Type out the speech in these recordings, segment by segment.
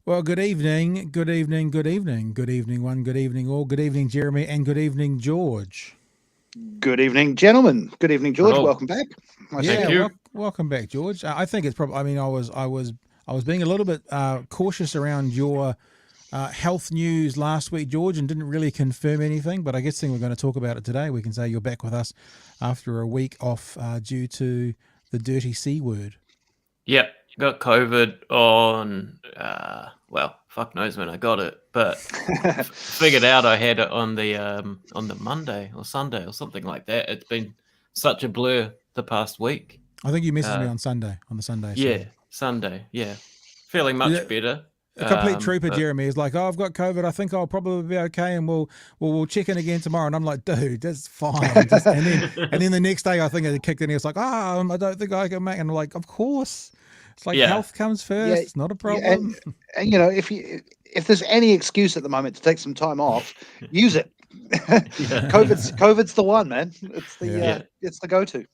Well, good evening, good evening, good evening, good evening, one, good evening, all, good evening, Jeremy, and good evening, George. Good evening, gentlemen. Good evening, George. Hello. Welcome back. I see Yeah, Thank you. you. welcome back, George. I think it's probably. I mean, I was being a little bit cautious around your health news last week, George, and didn't really confirm anything. But I guess we're going to talk about it today. We can say you're back with us after a week off due to the dirty C word. Yep, got COVID on, fuck knows when I got it, but figured out I had it on the Monday or Sunday or something like that. It's been such a blur the past week. I think you messaged me Uh, on Sunday, on the Sunday. So yeah, Sunday. Yeah, feeling yeah, much better. a complete trooper, But Jeremy, is like, "Oh, I've got COVID. I think I'll probably be okay, and we'll check in again tomorrow." And I'm like, "Dude, that's fine." And then the next day, I think it kicked in. He was like, I don't think I can make." And I'm like, "Of course, it's like yeah, health comes Yeah, first. It's not a yeah, problem." and if there's any excuse at the moment to take some time off, use it. COVID's the one, man. It's the Yeah. yeah. it's the go-to.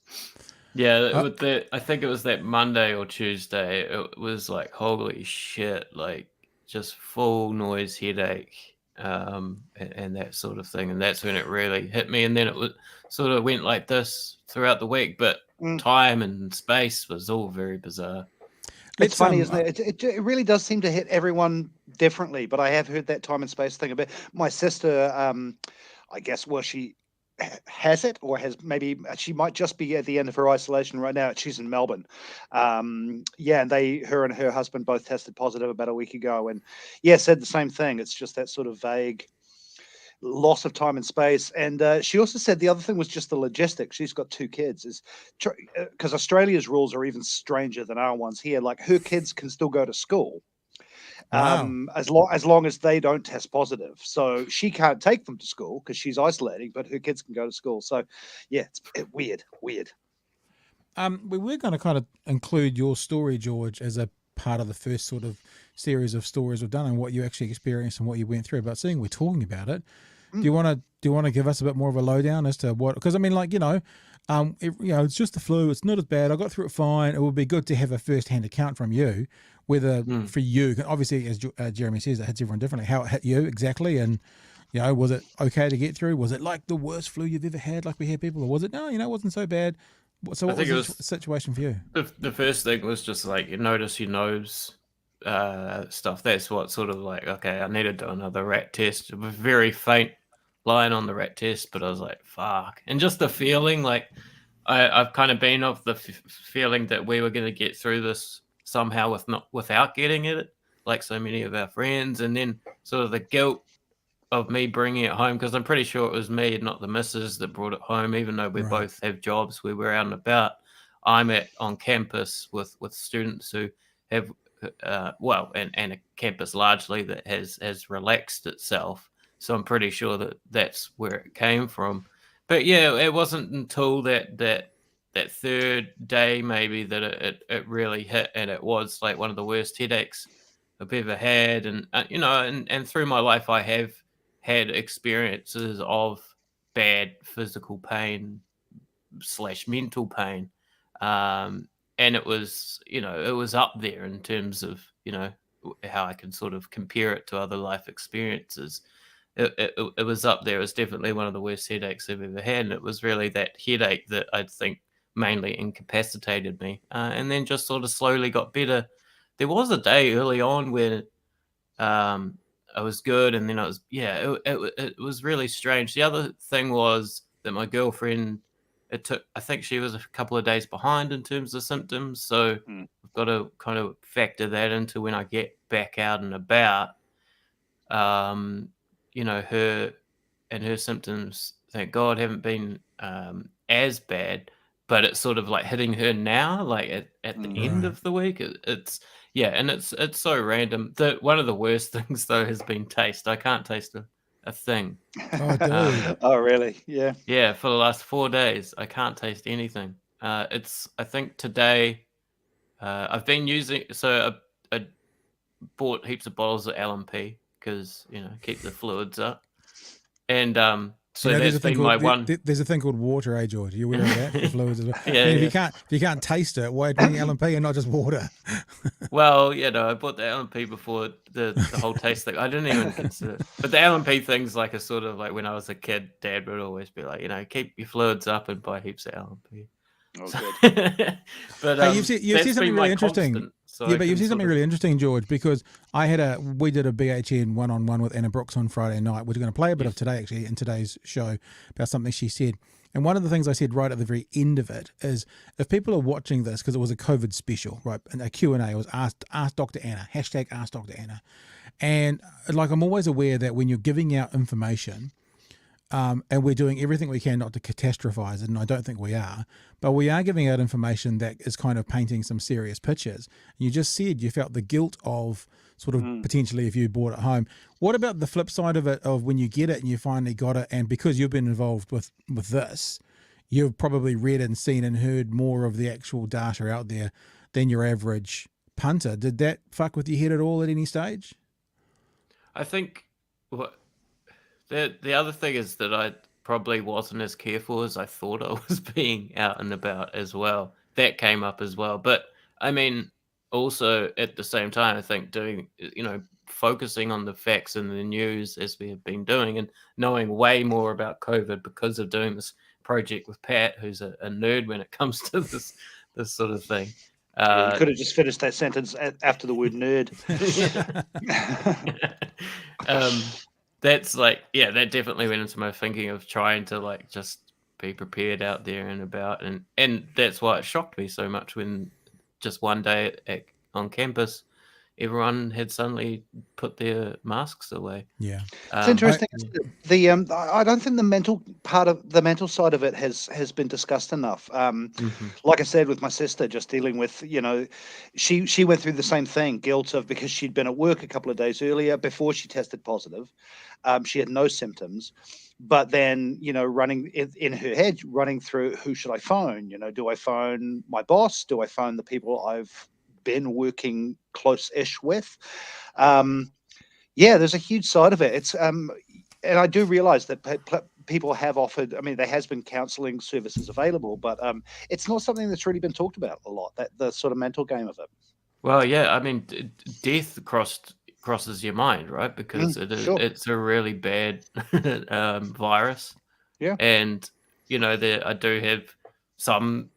Yeah, Uh, with the I think it was that Monday or Tuesday. It was like holy shit, like just full noise headache, and that sort of thing. And that's when it really hit me. And then it was sort of went like this throughout the week, but Mm. time and space was all very bizarre. It's let's funny, isn't it? It really does seem to hit everyone differently. But I have heard that time and space thing a bit. My sister, I guess, well, she has it, or has maybe she might just be at the end of her isolation right now. She's in Melbourne. Yeah, and her and her husband both tested positive about a week ago, and yeah, said the same thing. It's just that sort of vague loss of time and space. And she also said the other thing was just the logistics. She's got two kids, is because Australia's rules are even stranger than our ones here. Like her kids can still go to school wow. as long as they don't test positive. So she can't take them to school because she's isolating, but her kids can go to school. So yeah, it's weird. We were going to kind of include your story, George, as a part of the first sort of series of stories we've done and what you actually experienced and what you went through. But seeing we're talking about it, Mm. do you want to give us a bit more of a lowdown as to what? Because I mean, like it's just the flu. It's not as bad. I got through it fine. It would be good to have a first-hand account from you, whether Mm. for you, obviously, as Jeremy says, it hits everyone differently. How it hit you exactly, and was it okay to get through? Was it like the worst flu you've ever had, like we hear people, or was it no? It wasn't so bad. So I what was think it the was situation for you? the first thing was just like you notice your nose stuff. That's what sort of like okay, I need to do another rat test. It was very faint line on the rat test, but I was like, fuck. And just the feeling, like, I've kind of been of the feeling that we were going to get through this somehow without getting it, like so many of our friends. And then sort of the guilt of me bringing it home, because I'm pretty sure it was me, not the missus, that brought it home, even though we Right. both have jobs, we were out and about. I'm on campus with students who have, and a campus largely that has relaxed itself. So I'm pretty sure that that's where it came from. But yeah, it wasn't until that third day maybe that it really hit, and it was like one of the worst headaches I've ever had. And and through my life I have had experiences of bad physical pain slash mental pain, and it was up there in terms of how I can sort of compare it to other life experiences. It was up there. It was definitely one of the worst headaches I've ever had, and it was really that headache that I think mainly incapacitated me, and then just sort of slowly got better. There was a day early on where um, I was good, and then I was it was really strange. The other thing was that my girlfriend, it took, I think she was a couple of days behind in terms of symptoms, so Mm. I've got to kind of factor that into when I get back out and about. Um, her and her symptoms, thank God, haven't been as bad, but it's sort of like hitting her now, like at the Mm. end Right. of the week. It's yeah, and it's so random. One of the worst things though has been taste. I can't taste a thing. Oh, Um, dude. Oh, really? Yeah. yeah, for the last 4 days, I can't taste anything. I think today, I've been using, so I bought heaps of bottles of LMP because keep the fluids up. And So You know, that's been my one. there's a thing called water, eh, George? You're aware of that for fluids as well. Yeah, I mean, yeah. if you can't taste it, why drink LMP and not just water? Well, I bought the LMP before the whole taste thing. I didn't even consider it. But the LMP thing's like a sort of like when I was a kid, Dad would always be like, keep your fluids up and buy heaps of LMP. Oh, So, good. but Hey, you've that's said something been really my interesting. constant. So Yeah, I but you've can said something sort of, really interesting, George, because we did a BHN one-on-one with Anna Brooks on Friday night. We're going to play a bit of today, actually, in today's show about something she said. And one of the things I said right at the very end of it is, if people are watching this, because it was a COVID special, right, and a Q&A, it was Ask Dr. Anna, hashtag Ask Dr. Anna. And like, I'm always aware that when you're giving out information, and we're doing everything we can not to catastrophize it, and I don't think we are, but we are giving out information that is kind of painting some serious pictures. You just said you felt the guilt of sort of potentially if you bought it home. What about the flip side of it, of when you get it and you finally got it, and because you've been involved with this, you've probably read and seen and heard more of the actual data out there than your average punter. Did that fuck with your head at all at any stage? I think the other thing is that I probably wasn't as careful as I thought I was being out and about as well. That came up as well. But I mean, also at the same time, I think doing, focusing on the facts and the news as we have been doing, and knowing way more about COVID because of doing this project with Pat, who's a nerd when it comes to this sort of thing. You could have just finished that sentence after the word nerd. That's like, that definitely went into my thinking of trying to like just be prepared out there and about, and that's why it shocked me so much when just one day on campus everyone had suddenly put their masks away. Yeah, it's interesting. I don't think the mental side of it has been discussed enough. Like I said, with my sister, just dealing with, she went through the same thing, guilt of, because she'd been at work a couple of days earlier before she tested positive. She had no symptoms, but then, running in her head, running through, who should I phone? Do I phone my boss? Do I phone the people I've been working close-ish with? There's a huge side of it. It's and I do realize that people have offered, there has been counseling services available, but it's not something that's really been talked about a lot, that the sort of mental game of it. Well, death crosses your mind, right? Because it's a really bad virus. Yeah. And I do have some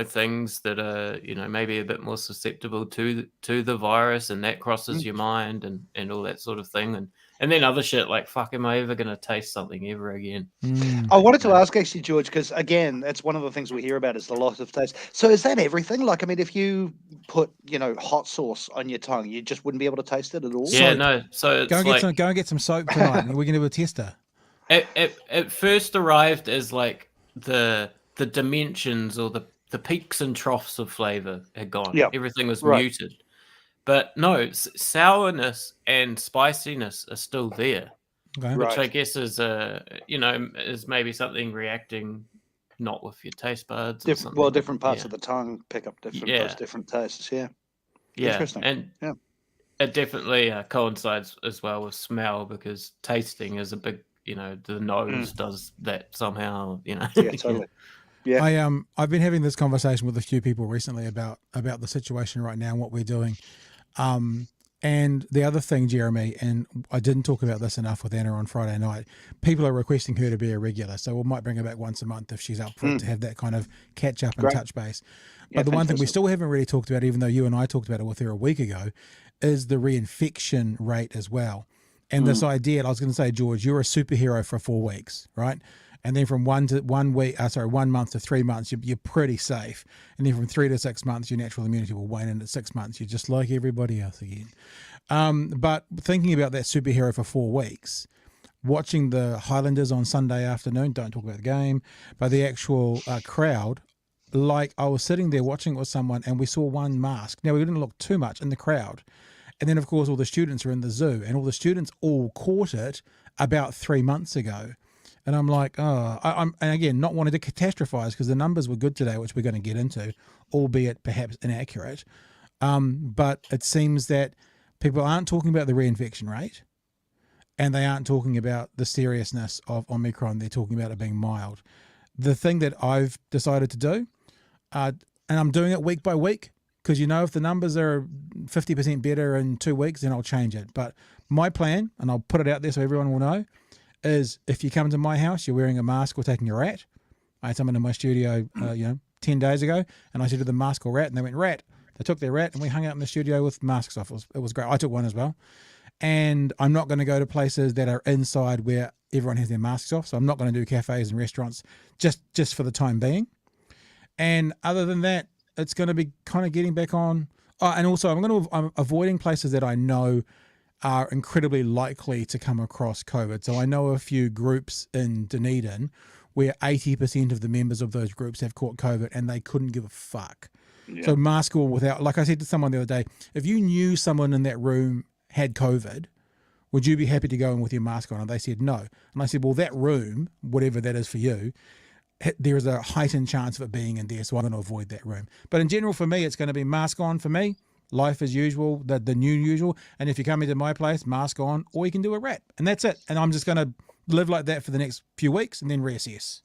things that are maybe a bit more susceptible to the virus, and that crosses your mind, and all that sort of thing, and then other shit like, fuck, am I ever going to taste something ever again? I wanted to ask actually, George, because again, that's one of the things we hear about is the loss of taste. So is that everything? Like, if you put hot sauce on your tongue, you just wouldn't be able to taste it at all? Yeah, no. So it's go and get some soap tonight, and we can do a tester. It first arrived as like the dimensions or the peaks and troughs of flavor had gone. Yeah. Everything was muted. But no, sourness and spiciness are still there, which I guess is is maybe something reacting not with your taste buds. Different parts of the tongue pick up different tastes. Yeah. Interesting. And it definitely coincides as well with smell, because tasting is a big, the nose does that somehow. Yeah, totally. Yeah. I've been having this conversation with a few people recently about the situation right now and what we're doing. And the other thing, Jeremy, and I didn't talk about this enough with Anna on Friday night, people are requesting her to be a regular. So we might bring her back once a month if she's up for it, to have that kind of catch up and touch base. But the one thing we still haven't really talked about, even though you and I talked about it with her a week ago, is the reinfection rate as well. And this idea, I was going to say, George, you're a superhero for 4 weeks, right? And then from 1 month to 3 months, you're pretty safe. And then from 3 to 6 months, your natural immunity will wane. And at 6 months, you're just like everybody else again. But thinking about that superhero for 4 weeks, watching the Highlanders on Sunday afternoon, don't talk about the game, but the actual crowd, like I was sitting there watching it with someone and we saw one mask. Now, we didn't look too much in the crowd. And then, of course, all the students are in the zoo, and all the students all caught it about 3 months ago. And I'm like, and again, not wanting to catastrophize, because the numbers were good today, which we're going to get into, albeit perhaps inaccurate. But it seems that people aren't talking about the reinfection rate. and they aren't talking about the seriousness of Omicron. They're talking about it being mild. The thing that I've decided to do, and I'm doing it week by week, because if the numbers are 50% better in 2 weeks, then I'll change it. But my plan, and I'll put it out there so everyone will know, is if you come to my house, you're wearing a mask or taking a rat. I had someone in my studio, 10 days ago, and I said to them, mask or rat, and they went, rat. They took their rat, and we hung out in the studio with masks off. It was great. I took one as well. And I'm not going to go to places that are inside where everyone has their masks off. So I'm not going to do cafes and restaurants just for the time being. And other than that, it's going to be kind of getting back on. Oh, and also I'm avoiding places that I know are incredibly likely to come across COVID. So I know a few groups in Dunedin where 80% of the members of those groups have caught COVID and they couldn't give a fuck. Yeah. So mask or without, like I said to someone the other day, if you knew someone in that room had COVID, would you be happy to go in with your mask on? And they said no. And I said, well, that room, whatever that is for you, there is a heightened chance of it being in there, so I'm going to avoid that room. But in general, for me, it's going to be mask on for me, life as usual, the new usual. And if you come into my place, mask on, or you can do a rat. And that's it. And I'm just going to live like that for the next few weeks and then reassess.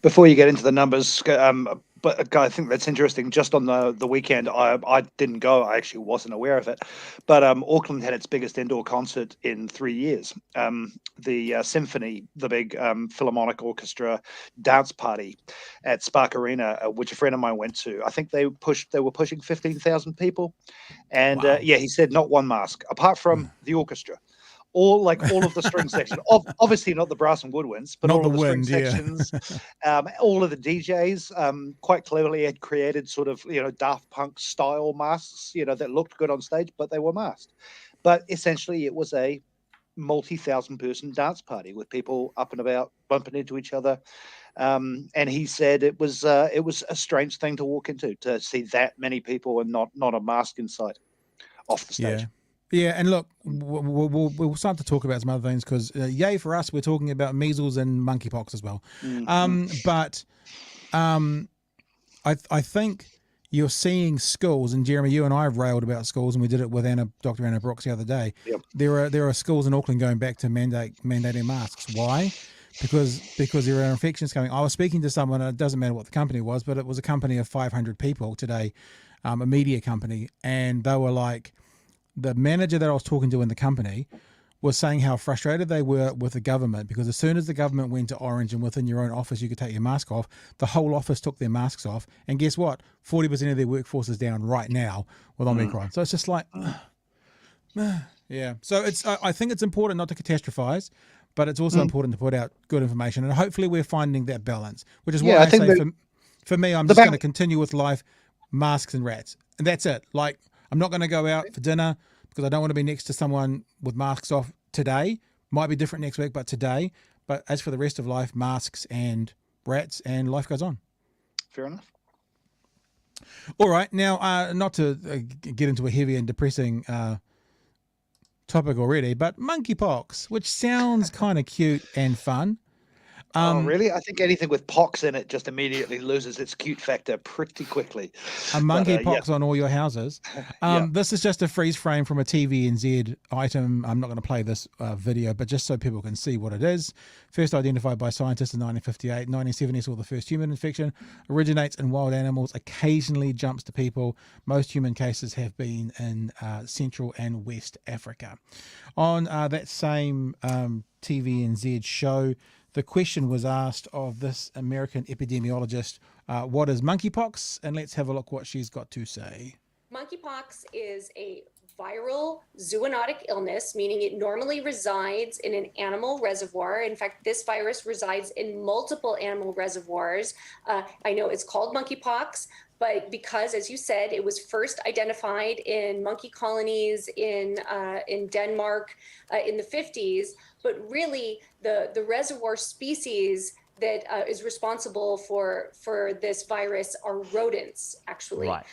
Before you get into the numbers, but I think that's interesting. Just on the weekend, I didn't go. I actually wasn't aware of it. But Auckland had its biggest indoor concert in 3 years. The Symphony, the big Philharmonic Orchestra dance party at Spark Arena, which a friend of mine went to. I think they were pushing 15,000 people. And wow. He said not one mask, apart from the orchestra. All of the string section, obviously not the brass and woodwinds, but all of the string sections, all of the DJs quite cleverly had created sort of, Daft Punk style masks, that looked good on stage, but they were masked. But essentially it was a multi-thousand person dance party with people up and about bumping into each other. And he said it was a strange thing to walk into, to see that many people and not a mask in sight off the stage. Yeah. Yeah, and look, we'll start to talk about some other things because, yay for us, we're talking about measles and monkeypox as well. Mm-hmm. But I think you're seeing schools, and Jeremy, you and I have railed about schools, and we did it with Dr. Anna Brooks the other day. Yep. There are schools in Auckland going back to mandating masks. Why? Because there are infections coming. I was speaking to someone, and it doesn't matter what the company was, but it was a company of 500 people today, a media company, and they were like, the manager that I was talking to in the company was saying how frustrated they were with the government, because as soon as the government went to orange and within your own office you could take your mask off, the whole office took their masks off, and guess what? 40% of their workforce is down right now with Omicron. So it's just like, yeah. So I think it's important not to catastrophize, but it's also important to put out good information, and hopefully we're finding that balance, which is why I say for me, I'm just going to continue with life, masks and rats, and that's it. Like, I'm not going to go out for dinner because I don't want to be next to someone with masks off today. Might be different next week, but today. But as for the rest of life, masks and rats, and life goes on. Fair enough. All right. Now, not to get into a heavy and depressing topic already, but monkeypox, which sounds kind of cute and fun. Oh, really? I think anything with pox in it just immediately loses its cute factor pretty quickly. A monkeypox on all your houses. This is just a freeze frame from a TVNZ item. I'm not going to play this video, but just so people can see what it is. First identified by scientists in 1958. 1970 saw the first human infection. Originates in wild animals. Occasionally jumps to people. Most human cases have been in Central and West Africa. On that same TVNZ show, the question was asked of this American epidemiologist, what is monkeypox? And let's have a look what she's got to say. Monkeypox is a viral zoonotic illness, meaning it normally resides in an animal reservoir. In fact, this virus resides in multiple animal reservoirs. I know it's called monkeypox, but because, as you said, it was first identified in monkey colonies in Denmark in the 50s, but really the reservoir species that is responsible for this virus are rodents, actually. Right.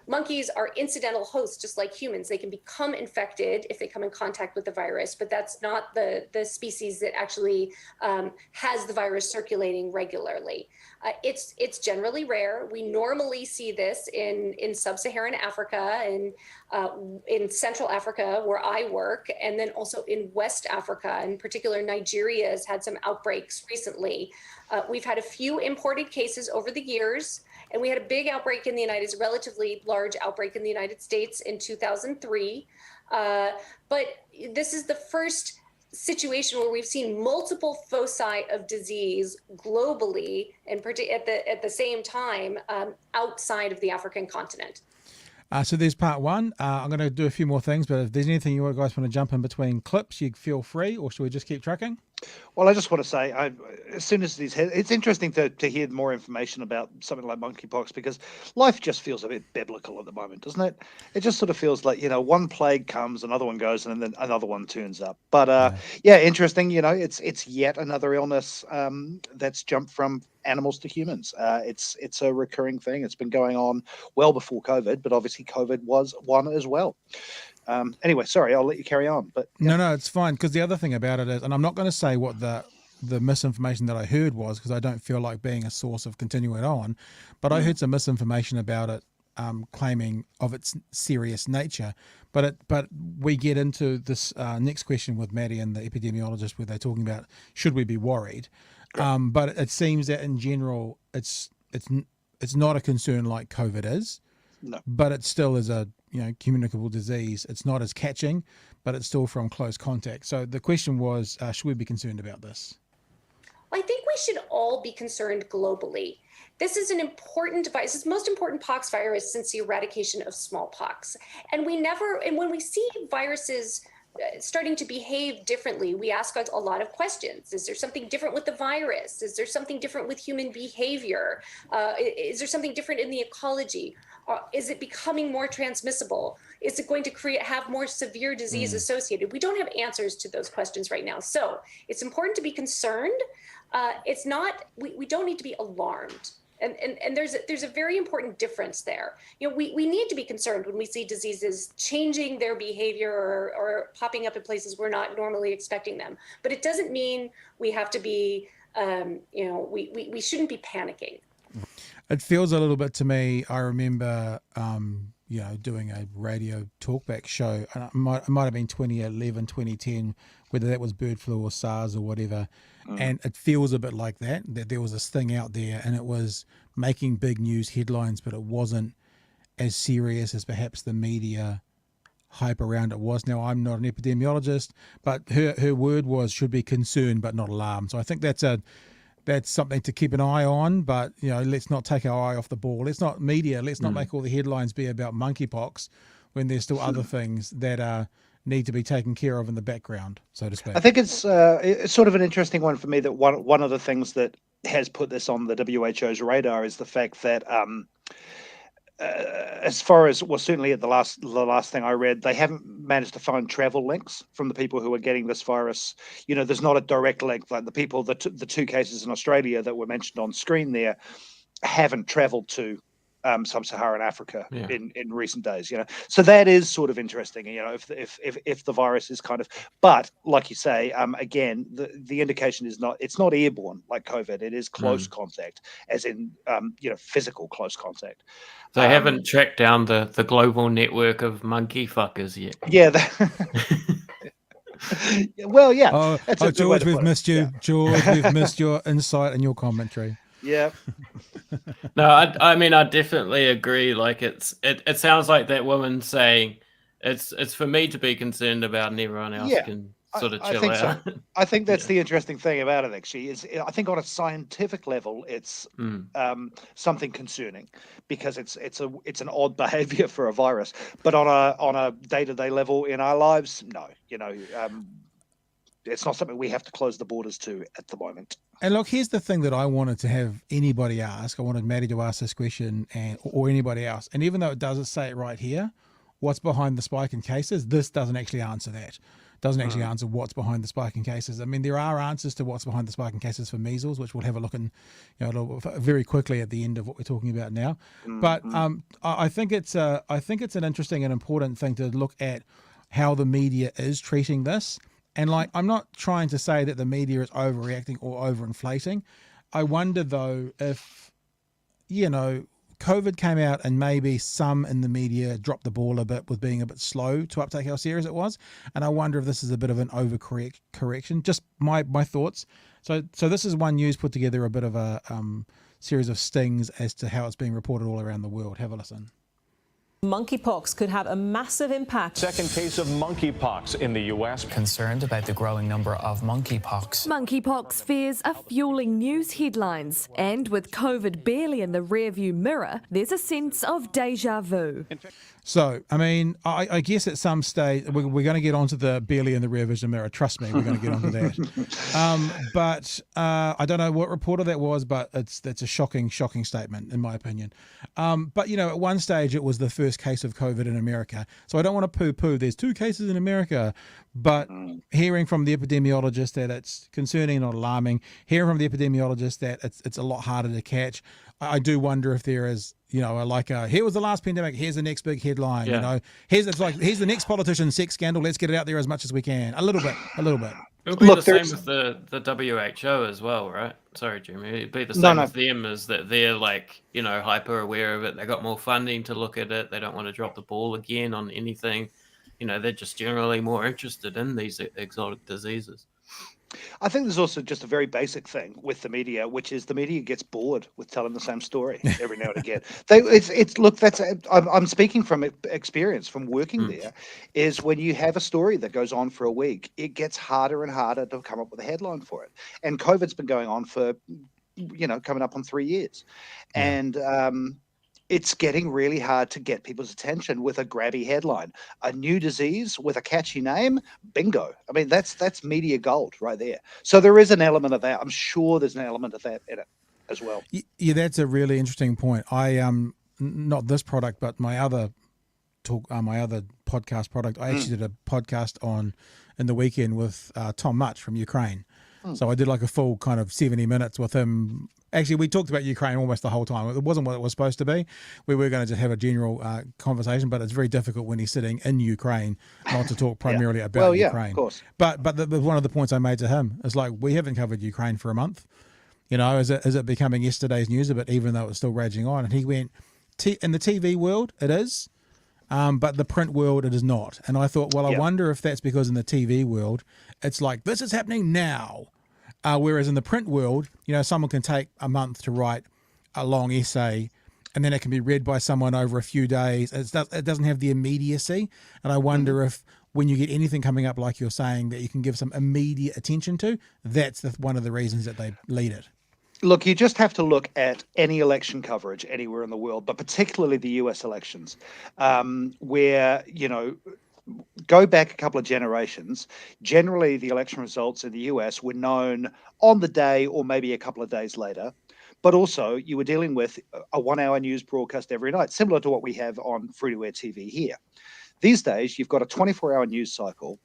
Monkeys are incidental hosts, just like humans. They can become infected if they come in contact with the virus, but that's not the species that actually has the virus circulating regularly. It's generally rare. We normally see this in sub-Saharan Africa and in Central Africa, where I work, and then also in West Africa. In particular, Nigeria has had some outbreaks recently. We've had a few imported cases over the years, and we had a big outbreak in the relatively large outbreak in the United States in 2003. But this is the first situation where we've seen multiple foci of disease globally and at the same time outside of the African continent. So there's part one. I'm going to do a few more things, but if there's anything you guys want to jump in between clips, you feel free, or should we just keep trucking? Well, I just want to say, as soon as it's interesting to hear more information about something like monkeypox, because life just feels a bit biblical at the moment, doesn't it? It just sort of feels like, one plague comes, another one goes, and then another one turns up. But yeah, interesting. It's yet another illness that's jumped from animals to humans. It's a recurring thing. It's been going on well before COVID, but obviously COVID was one as well. Anyway, sorry, I'll let you carry on. But yeah. No, it's fine, because the other thing about it is, and I'm not going to say what the misinformation that I heard was, because I don't feel like being a source of continuing on, but I heard some misinformation about it, claiming of its serious nature. But we get into this next question with Maddie and the epidemiologist, where they're talking about should we be worried. But it seems that in general, it's not a concern like COVID is. No. But it still is a communicable disease. It's not as catching, but it's still from close contact. So the question was, should we be concerned about this? I think we should all be concerned globally. This is an important virus. It's the most important pox virus since the eradication of smallpox. And when we see viruses starting to behave differently, we ask a lot of questions. Is there something different with the virus? Is there something different with human behavior? Is there something different in the ecology? Is it becoming more transmissible? Is it going to have more severe disease associated? We don't have answers to those questions right now. So it's important to be concerned. We don't need to be alarmed. And there's a very important difference there. We need to be concerned when we see diseases changing their behavior or popping up in places we're not normally expecting them. But it doesn't mean we have to be, we shouldn't be panicking. It feels a little bit to me. I remember, doing a radio talkback show. And it might have been 2011, 2010, whether that was bird flu or SARS or whatever. And it feels a bit like that there was this thing out there and it was making big news headlines, but it wasn't as serious as perhaps the media hype around it was. Now, I'm not an epidemiologist, but her word was should be concerned but not alarmed. So I think that's something to keep an eye on, but let's not take our eye off the ball. Let's not make all the headlines be about monkeypox when there's still other things that need to be taken care of in the background, so to speak. I think it's sort of an interesting one for me that one of the things that has put this on the WHO's radar is the fact that as far as, well, certainly at the last thing I read, they haven't managed to find travel links from the people who are getting this virus. There's not a direct link. Like the two cases in Australia that were mentioned on screen there haven't traveled to sub-Saharan Africa in recent days. So that is sort of interesting. If the virus is kind of, but like you say, again, the indication is it's not airborne like COVID. It is close contact, as in physical close contact. They haven't tracked down the global network of monkey fuckers yet. Yeah. Well, yeah. Oh, George, we've missed you. Yeah. George, we've missed your insight and your commentary. Yeah. No, I mean, I definitely agree. Like it sounds like that woman saying it's for me to be concerned about and everyone else can sort of chill out. So. I think that's the interesting thing about it, actually, is I think on a scientific level, it's something concerning because it's an odd behavior for a virus. But on a day-to-day level in our lives, no, it's not something we have to close the borders to at the moment. And look, here's the thing that I wanted to have anybody ask. I wanted Maddie to ask this question or anybody else. And even though it doesn't say it right here, what's behind the spike in cases, this doesn't actually answer that. doesn't actually answer what's behind the spike in cases. I mean, there are answers to what's behind the spike in cases for measles, which we'll have a look in, very quickly at the end of what we're talking about now. But I think it's an interesting and important thing to look at how the media is treating this. And I'm not trying to say that the media is overreacting or overinflating. I wonder though if, COVID came out and maybe some in the media dropped the ball a bit with being a bit slow to uptake how serious it was. And I wonder if this is a bit of an overcorrection. Just my thoughts. So this is One News put together a bit of a series of stings as to how it's being reported all around the world. Have a listen. Monkeypox could have a massive impact. Second case of monkeypox in the U.S. Concerned about the growing number of monkeypox. Monkeypox fears are fueling news headlines. And with COVID barely in the rearview mirror, there's a sense of deja vu. So, I mean, I guess at some stage, we're going to get onto the barely in the rear vision mirror. Trust me, we're going to get onto that. But I don't know what reporter that was, but that's a shocking statement, in my opinion. But, at one stage, it was the first case of COVID in America. So I don't want to poo-poo. There's 2 cases in America. But hearing from the epidemiologist that it's concerning, not alarming, hearing from the epidemiologist that it's a lot harder to catch, I do wonder if there is, here was the last pandemic, here's the next big headline, here's the next politician's sex scandal, let's get it out there as much as we can. A little bit. It'll be the same with the WHO as well, right? Sorry, Jimmy. It'd be the same with them, is that they're hyper aware of it. They got more funding to look at it. They don't want to drop the ball again on anything. They're just generally more interested in these exotic diseases. I think there's also just a very basic thing with the media, which is the media gets bored with telling the same story every now and again. I'm speaking from experience from working there, is when you have a story that goes on for a week, it gets harder and harder to come up with a headline for it. And COVID's been going on for, coming up on 3 years. And, it's getting really hard to get people's attention with a grabby headline. A new disease with a catchy name, bingo. I mean, that's media gold right there. So there is an element of that. I'm sure there's an element of that in it as well. Yeah, that's a really interesting point. I not this product, but my other podcast product. I actually did a podcast in the weekend with Tom Much from Ukraine. So I did like a full kind of 70 minutes with him. Actually, we talked about Ukraine almost the whole time. It wasn't what it was supposed to be. We were going to just have a general conversation, but it's very difficult when he's sitting in Ukraine not to talk primarily about Ukraine. Of course. But one of the points I made to him is we haven't covered Ukraine for a month. Is it becoming yesterday's news a bit, even though it's still raging on? And he went, in the TV world, it is. But the print world, it is not. And I thought, I wonder if that's because in the TV world, it's this is happening now. Whereas in the print world, someone can take a month to write a long essay and then it can be read by someone over a few days. It doesn't have the immediacy. And I wonder if when you get anything coming up, like you're saying, that you can give some immediate attention to, that's one of the reasons that they lead it. Look, you just have to look at any election coverage anywhere in the world, but particularly the US elections, where, go back a couple of generations, generally the election results in the US were known on the day or maybe a couple of days later. But also you were dealing with a 1 hour news broadcast every night, similar to what we have on free-to-air TV here. These days, you've got a 24-hour news cycle.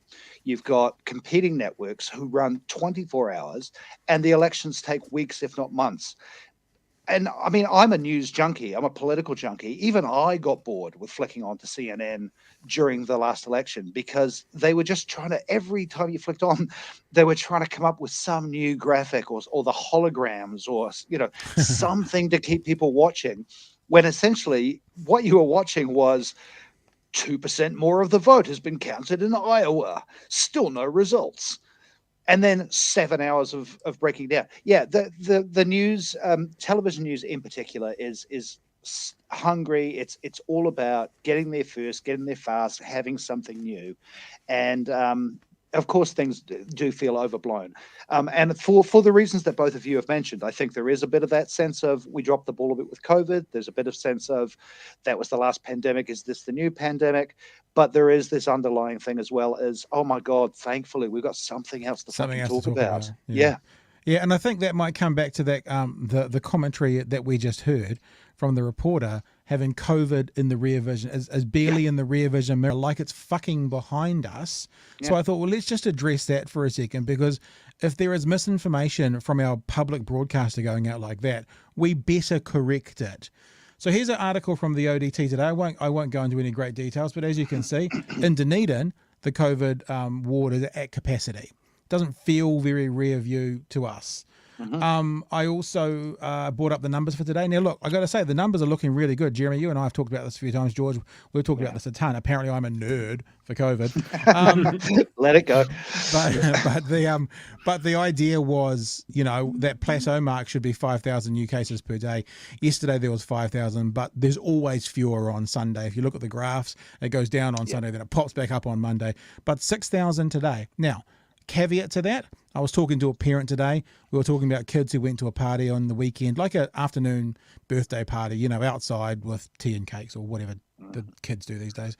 You've got competing networks who run 24 hours, and the elections take weeks, if not months. And I mean, I'm a news junkie. I'm a political junkie. Even I got bored with flicking on to CNN during the last election because they were just trying to, every time you flicked on, they were trying to come up with some new graphic or the holograms or, something to keep people watching, when essentially what you were watching was 2% more of the vote has been counted in Iowa. Still no results. And then 7 hours of breaking down. Yeah, the news, television news in particular, is hungry. It's all about getting there first, getting there fast, having something new, and of course things do feel overblown. And for the reasons that both of you have mentioned, I think there is a bit of that sense of we dropped the ball a bit with COVID. There's a bit of sense of that was the last pandemic. Is this the new pandemic? But there is this underlying thing as well as, oh my God, thankfully we've got something else to talk about. Yeah. Yeah, and I think that might come back to that the commentary that we just heard from the reporter, having COVID in the rear vision, is barely in the rear vision mirror, like it's fucking behind us. So I thought, well, let's just address that for a second, because if there is misinformation from our public broadcaster going out like that, we better correct it. So here's an article from the ODT today. I won't go into any great details, but as you can see, in Dunedin, the COVID ward is at capacity. Doesn't feel very rear view to us. I also brought up the numbers for today. Now, look, I got to say, the numbers are looking really good. Jeremy, you and I have talked about this a few times. George, we've talked about this a ton. Apparently, I'm a nerd for COVID. Let it go. But the idea was, that plateau mark should be 5,000 new cases per day. Yesterday, there was 5,000, but there's always fewer on Sunday. If you look at the graphs, it goes down on Sunday, then it pops back up on Monday. But 6,000 today. Now, caveat to that, I was talking to a parent today. We were talking about kids who went to a party on the weekend, like an afternoon birthday party, outside with tea and cakes or whatever the kids do these days,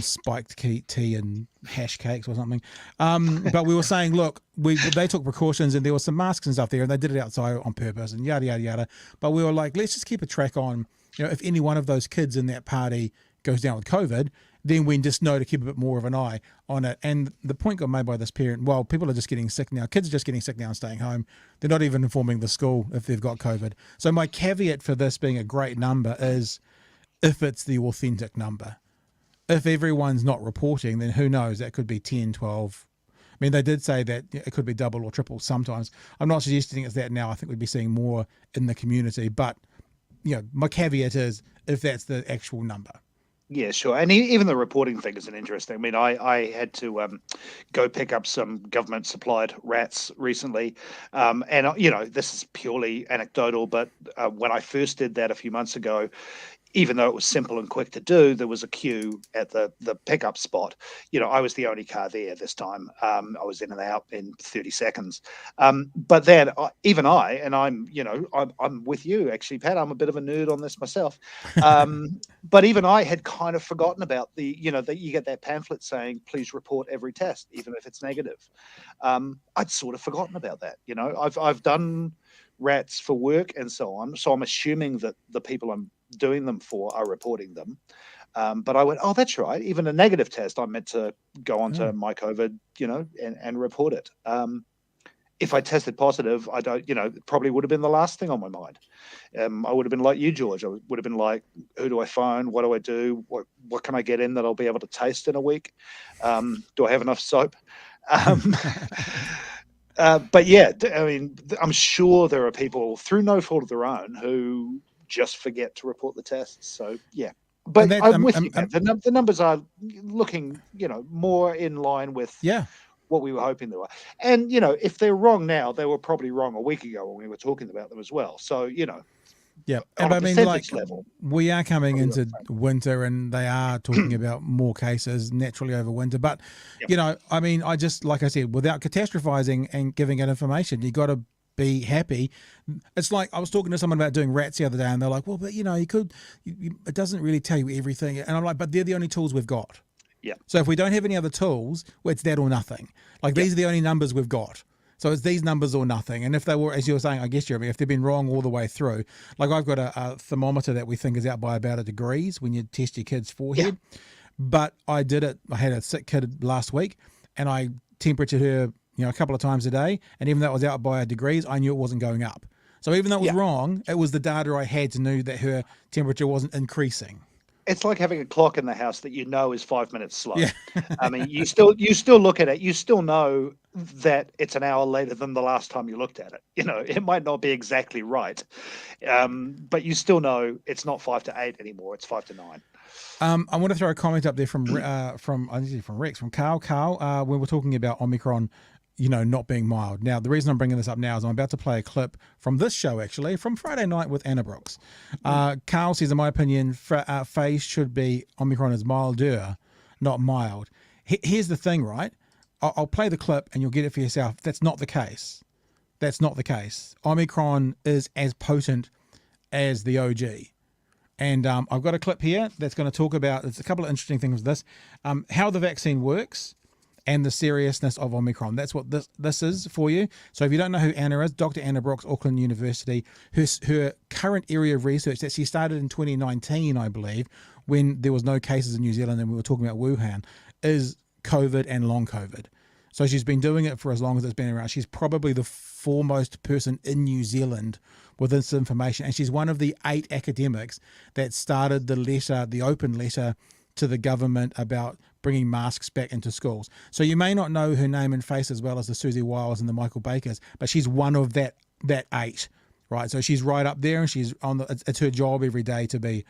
spiked tea and hash cakes or something. But we were saying, look, they took precautions and there were some masks and stuff there and they did it outside on purpose and yada, yada, yada. But we were like, let's just keep a track on, if any one of those kids in that party goes down with COVID, then we just know to keep a bit more of an eye on it. And the point got made by this parent, well, people are just getting sick now. Kids are just getting sick now and staying home. They're not even informing the school if they've got COVID. So my caveat for this being a great number is if it's the authentic number. If everyone's not reporting, then who knows? That could be 10, 12. I mean, they did say that it could be double or triple sometimes. I'm not suggesting it's that now. I think we'd be seeing more in the community. But, my caveat is if that's the actual number. Yeah, sure. And even the reporting thing is an interesting. I mean, I had to go pick up some government supplied rats recently. And, this is purely anecdotal, but when I first did that a few months ago, even though it was simple and quick to do, there was a queue at the pickup spot. I was the only car there this time. I was in and out in 30 seconds. But then even I'm with you actually, Pat. I'm a bit of a nerd on this myself. But even I had kind of forgotten about that you get that pamphlet saying, please report every test, even if it's negative. I'd sort of forgotten about that. I've done rats for work and so on. So I'm assuming that the people I'm doing them for are reporting them. But I went, oh, that's right. Even a negative test, I'm meant to go onto my COVID, and report it. If I tested positive, I don't, it probably would have been the last thing on my mind. I would have been like you, George. I would have been like, who do I phone? What do I do? What can I get in that I'll be able to taste in a week? Do I have enough soap? But yeah, I mean, I'm sure there are people through no fault of their own who just forget to report the tests. So yeah, but I'm with you. The numbers are looking, more in line with what we were hoping they were. And if they're wrong now, they were probably wrong a week ago when we were talking about them as well. So yeah, on I mean, level, we are coming into winter, and they are talking about more cases naturally over winter. But I mean, I just, like I said, without catastrophizing and giving it information, you got to be happy. It's like I was talking to someone about doing rats the other day, and they're like, well, but you could, it doesn't really tell you everything. And I'm like, but they're the only tools we've got. Yeah. So if we don't have any other tools, well, it's that or nothing. Like these are the only numbers we've got. So it's these numbers or nothing. And if they were, as you were saying, I guess, Jeremy, if they've been wrong all the way through, like I've got a thermometer that we think is out by about 1 degree when you test your kid's forehead. Yeah. But I did it. I had a sick kid last week, and I temperatured her, a couple of times a day. And even though it was out by 1 degree, I knew it wasn't going up. So even though it was wrong, it was the data I had to know that her temperature wasn't increasing. It's like having a clock in the house that is 5 minutes slow. Yeah. I mean, you still look at it. You still know that it's an hour later than the last time you looked at it. It might not be exactly right, but you still know it's not 5 to 8 anymore. It's 5 to 9. I want to throw a comment up there from Rex, from Carl. Carl, when we're talking about Omicron, not being mild. Now, the reason I'm bringing this up now is I'm about to play a clip from this show, actually, from Friday night with Anna Brooks. Carl says, in my opinion, phase should be Omicron is milder, not mild. Here's the thing, right? I'll play the clip and you'll get it for yourself. That's not the case. That's not the case. Omicron is as potent as the OG. And I've got a clip here that's going to talk about, there's a couple of interesting things with this, how the vaccine works, and the seriousness of Omicron. That's what this is for you. So if you don't know who Anna is, Dr. Anna Brooks, Auckland University, her current area of research that she started in 2019, I believe, when there was no cases in New Zealand and we were talking about Wuhan, is COVID and long COVID. So she's been doing it for as long as it's been around. She's probably the foremost person in New Zealand with this information. And she's one of the 8 academics that started the open letter to the government about bringing masks back into schools. So you may not know her name and face as well as the Susie Wiles and the Michael Bakers, but she's one of that 8, right? So she's right up there, and she's it's her job every day to be,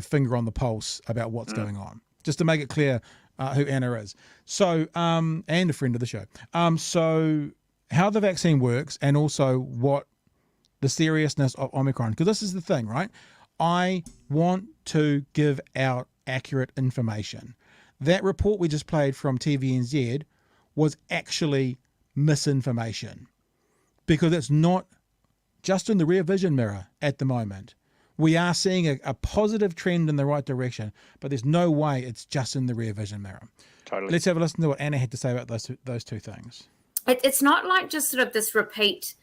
finger on the pulse about what's going on. Just to make it clear who Anna is. So, and a friend of the show. So how the vaccine works, and also what the seriousness of Omicron, because this is the thing, right? I want to give out accurate information. That report we just played from TVNZ was actually misinformation, because it's not just in the rear vision mirror at the moment. We are seeing a positive trend in the right direction, but there's no way it's just in the rear vision mirror. Totally. Let's have a listen to what Anna had to say about those two things. It's not like just sort of this repeat.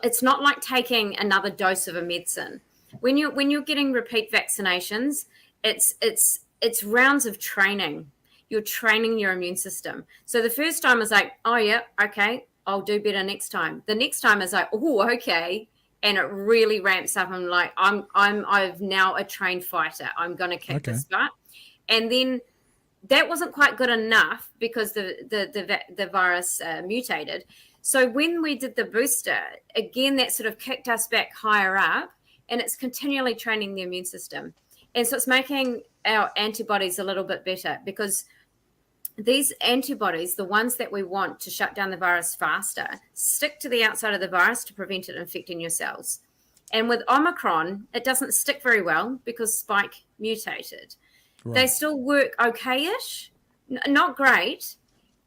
It's not like taking another dose of a medicine. When you're getting repeat vaccinations, it's rounds of training. You're training your immune system. So the first time is like, oh yeah, okay, I'll do better next time. The next time is like, oh, okay. And it really ramps up. I'm like, I've now a trained fighter. I'm going to kick this butt. And then that wasn't quite good enough because the virus mutated. So when we did the booster, again, that sort of kicked us back higher up, and it's continually training the immune system. And so it's making our antibodies a little bit better, because these antibodies, the ones that we want to shut down the virus faster, stick to the outside of the virus to prevent it infecting your cells. And with Omicron, it doesn't stick very well because Spike mutated. Right. They still work okay-ish, not great,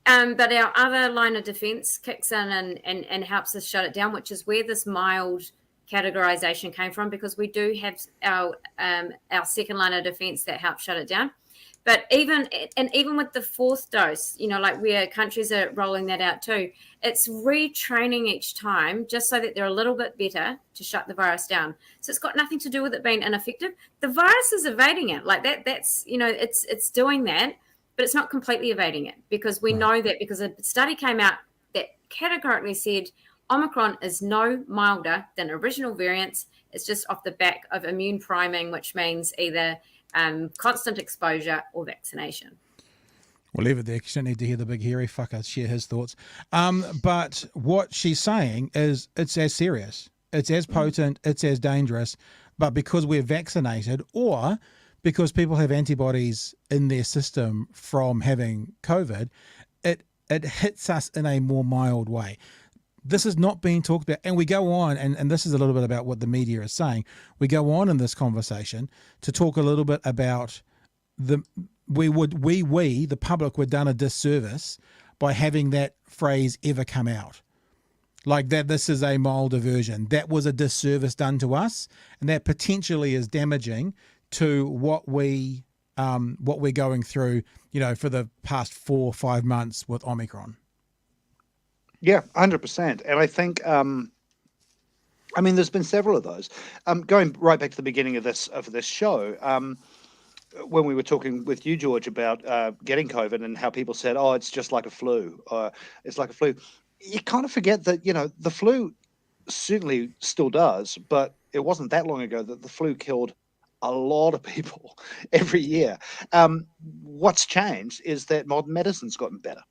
but our other line of defense kicks in and helps us shut it down, which is where this mild categorization came from, because we do have our second line of defense that helps shut it down. But even with the 4th dose, like where countries are rolling that out too, it's retraining each time just so that they're a little bit better to shut the virus down. So it's got nothing to do with it being ineffective. The virus is evading it. Like that's it's doing that, but it's not completely evading it, because we know that, because a study came out that categorically said Omicron is no milder than original variants. It's just off the back of immune priming, which means either constant exposure or vaccination. We'll leave it there, because you don't need to hear the big hairy fucker share his thoughts. But what she's saying is it's as serious, it's as potent, it's as dangerous, but because we're vaccinated, or because people have antibodies in their system from having COVID, it hits us in a more mild way. This is not being talked about. And we go on, and this is a little bit about what the media is saying. We go on in this conversation to talk a little bit about the public were done a disservice by having that phrase ever come out. Like that, this is a milder version. That was a disservice done to us, and that potentially is damaging to what we're going through, for the past 4 or 5 months with Omicron. Yeah, 100%. And I think, there's been several of those. Going right back to the beginning of this show, when we were talking with you, George, about getting COVID and how people said, "Oh, it's just like a flu," "It's like a flu." You kind of forget that the flu certainly still does, but it wasn't that long ago that the flu killed a lot of people every year. What's changed is that modern medicine's gotten better.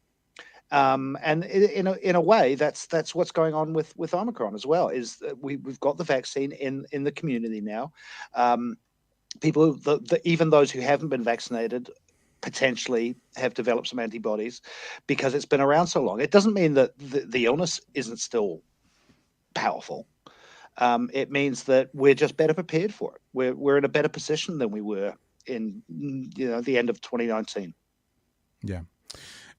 And in a way, that's what's going on with Omicron as well. Is that we've got the vaccine in the community now. People, even those who haven't been vaccinated, potentially have developed some antibodies because it's been around so long. It doesn't mean that the illness isn't still powerful. It means that we're just better prepared for it. We're in a better position than we were in the end of 2019. Yeah.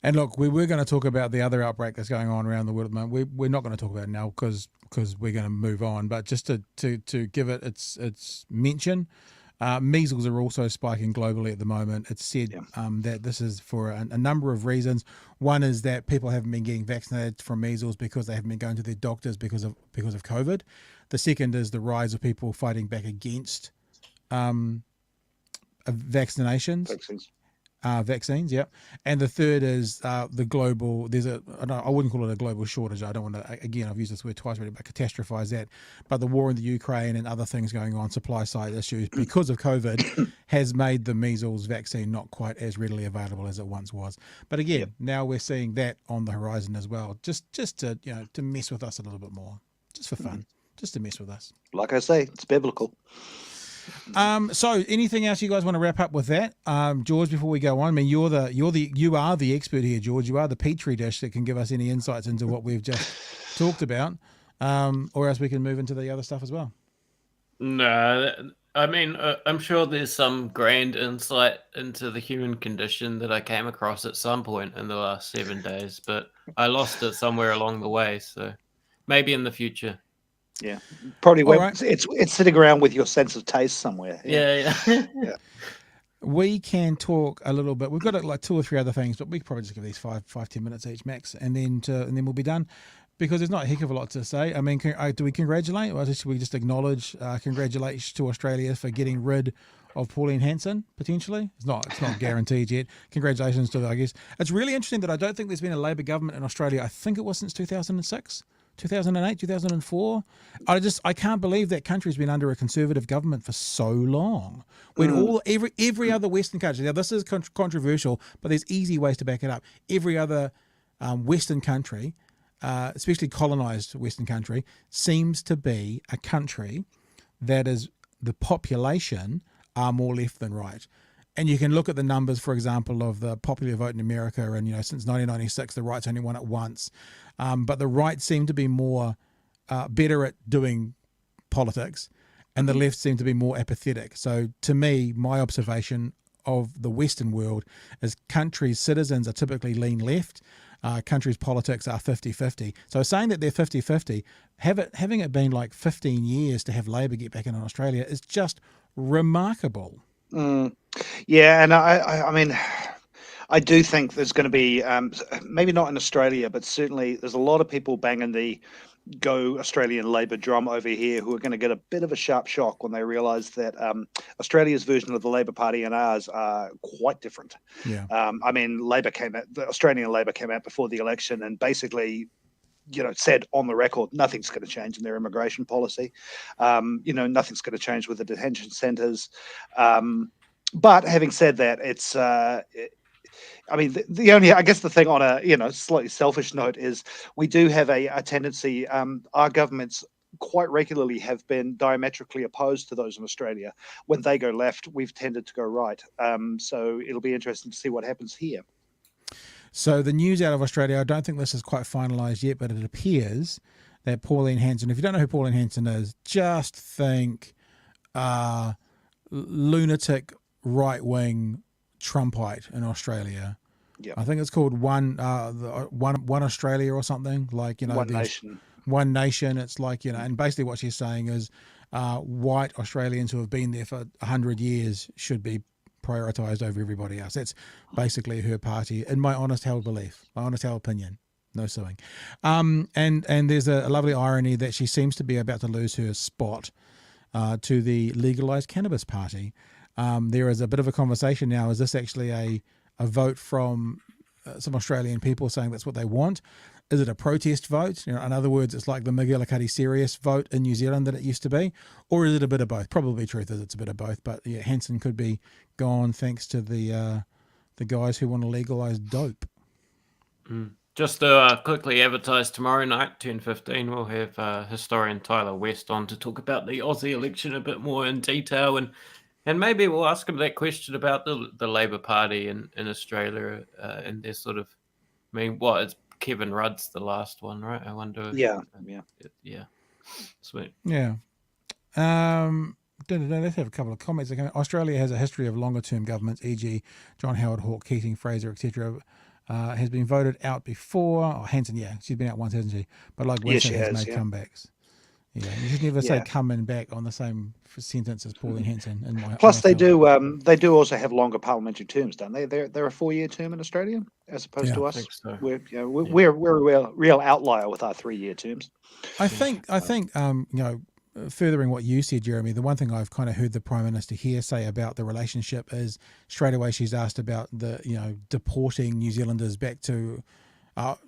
And look, we were going to talk about the other outbreak that's going on around the world at the moment. We're not going to talk about it now because we're going to move on. But just to give it its mention, Measles are also spiking globally at the moment. It's said that this is for a number of reasons. One is that people haven't been getting vaccinated from measles because they haven't been going to their doctors because of COVID. The second is the rise of people fighting back against vaccinations. Vaccines, yep. And the third is the global. I wouldn't call it a global shortage. I don't want to. Again, I've used this word twice already, but catastrophize that. But the war in the Ukraine and other things going on, supply side issues because of COVID, has made the measles vaccine not quite as readily available as it once was. But again, now we're seeing that on the horizon as well. Just to to mess with us a little bit more, just for fun, just to mess with us. Like I say, it's biblical. So anything else you guys want to wrap up with that, George? Before we go on, I mean, you are the expert here, George. You are the petri dish that can give us any insights into what we've just talked about, or else we can move into the other stuff as well. No, I mean, I'm sure there's some grand insight into the human condition that I came across at some point in the last 7 days, but I lost it somewhere along the way. So maybe in the future. Yeah, probably. Right. It's sitting around with your sense of taste somewhere. Yeah. We can talk a little bit. We've got like 2 or 3 other things, but we can probably just give these 5-10 minutes each max, and then we'll be done, because there's not a heck of a lot to say. I mean, do we congratulate, or should we just acknowledge congratulations to Australia for getting rid of Pauline Hanson potentially? It's not guaranteed yet. Congratulations to, I guess. It's really interesting that I don't think there's been a Labor government in Australia. I think it was since 2006. 2008, 2004. I can't believe that country's been under a conservative government for so long. When every other Western country, now this is controversial, but there's easy ways to back it up. Every other Western country, especially colonized Western country, seems to be a country that is, the population are more left than right. And you can look at the numbers, for example, of the popular vote in America, and since 1996, the right's only won it once, but the right seem to be more better at doing politics, and the left seem to be more apathetic. So, to me, my observation of the Western world is countries' citizens are typically lean left. Countries' politics are 50-50. So saying that they're 50-50, having it been like 15 years to have Labor get back in Australia is just remarkable. Yeah, and I mean, I do think there's going to be, maybe not in Australia, but certainly there's a lot of people banging the go Australian Labor drum over here who are going to get a bit of a sharp shock when they realise that Australia's version of the Labor Party and ours are quite different. Yeah. I mean, the Australian Labor came out before the election and basically, said on the record, nothing's going to change in their immigration policy. Nothing's going to change with the detention centres. But having said that, it's, I mean, the only, I guess the thing on a, slightly selfish note is we do have a tendency, our governments quite regularly have been diametrically opposed to those in Australia. When they go left, we've tended to go right. So it'll be interesting to see what happens here. So the news out of Australia, I don't think this is quite finalised yet, but it appears that Pauline Hanson, if you don't know who Pauline Hanson is, just think lunatic right-wing Trumpite in Australia. Yep. I think it's called One Australia or something, like, One Nation. One Nation. It's like, and basically what she's saying is white Australians who have been there for 100 years should be prioritised over everybody else. That's basically her party, in my honest held belief, my honest held opinion. No suing. And there's a lovely irony that she seems to be about to lose her spot to the legalised cannabis party. There is a bit of a conversation now. Is this actually a vote from some Australian people saying that's what they want? Is it a protest vote? In other words, it's like the McGillicuddy Serious vote in New Zealand that it used to be? Or is it a bit of both? Probably truth is it's a bit of both. But yeah, Hanson could be gone thanks to the guys who want to legalise dope. Just to quickly advertise, tomorrow night, 10:15, we'll have historian Tyler West on to talk about the Aussie election a bit more in detail, and maybe we'll ask him that question about the Labor Party in Australia and their sort of, I mean, it's Kevin Rudd's the last one, right? I wonder. Yeah. Sweet. Yeah. Let's have a couple of comments. Australia has a history of longer-term governments, e.g. John Howard, Hawke, Keating, Fraser, etc. Has been voted out before. Oh, Hanson, yeah, she's been out once, hasn't she? But like Winston has made comebacks. Yeah, you should never say Yeah. coming back on the same sentence as Pauline Hanson. In my Plus, they myself. do also have longer parliamentary terms, don't they? They're a 4-year term in Australia, as opposed Yeah. to I us. think so. We're a real outlier with our 3-year terms. I think furthering what you said, Jeremy, the one thing I've kind of heard the Prime Minister here say about the relationship is straight away she's asked about deporting New Zealanders back to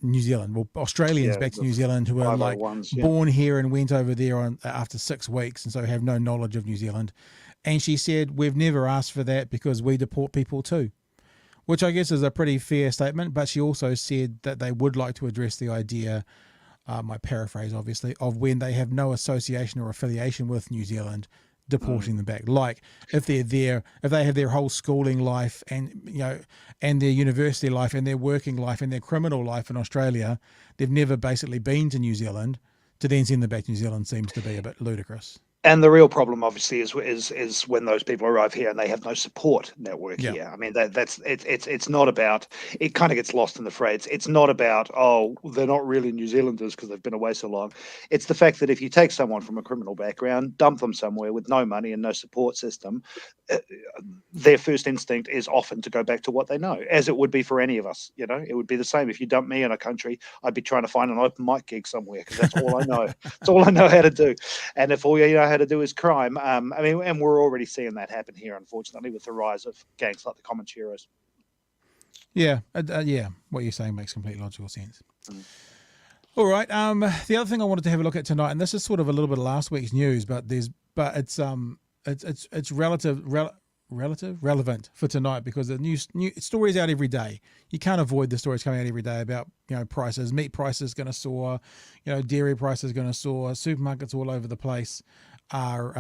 New Zealand, well, Australians back to New Zealand who are like 501s, yeah. born here and went over there after 6 weeks and so have no knowledge of New Zealand. And she said, we've never asked for that because we deport people too, which I guess is a pretty fair statement. But she also said that they would like to address the idea, my paraphrase obviously, of when they have no association or affiliation with New Zealand, deporting them back. Like if they're there, if they have their whole schooling life and and their university life and their working life and their criminal life in Australia, they've never basically been to New Zealand, to then send them back to New Zealand seems to be a bit ludicrous. And the real problem, obviously, is when those people arrive here and they have no support network here. I mean, it's not about. It kind of gets lost in the phrase. It's not about they're not really New Zealanders because they've been away so long. It's the fact that if you take someone from a criminal background, dump them somewhere with no money and no support system, their first instinct is often to go back to what they know, as it would be for any of us. It would be the same if you dump me in a country. I'd be trying to find an open mic gig somewhere because that's all I know. It's all I know how to do. And if all you know how to do is crime, and we're already seeing that happen here, unfortunately, with the rise of gangs like the Comancheros. Yeah, what you're saying makes complete logical sense. All right. The other thing I wanted to have a look at tonight, and this is sort of a little bit of last week's news, but it's relevant for tonight because the new stories out every day. You can't avoid the stories coming out every day about prices. Meat prices going to soar, dairy prices going to soar. Supermarkets all over the place are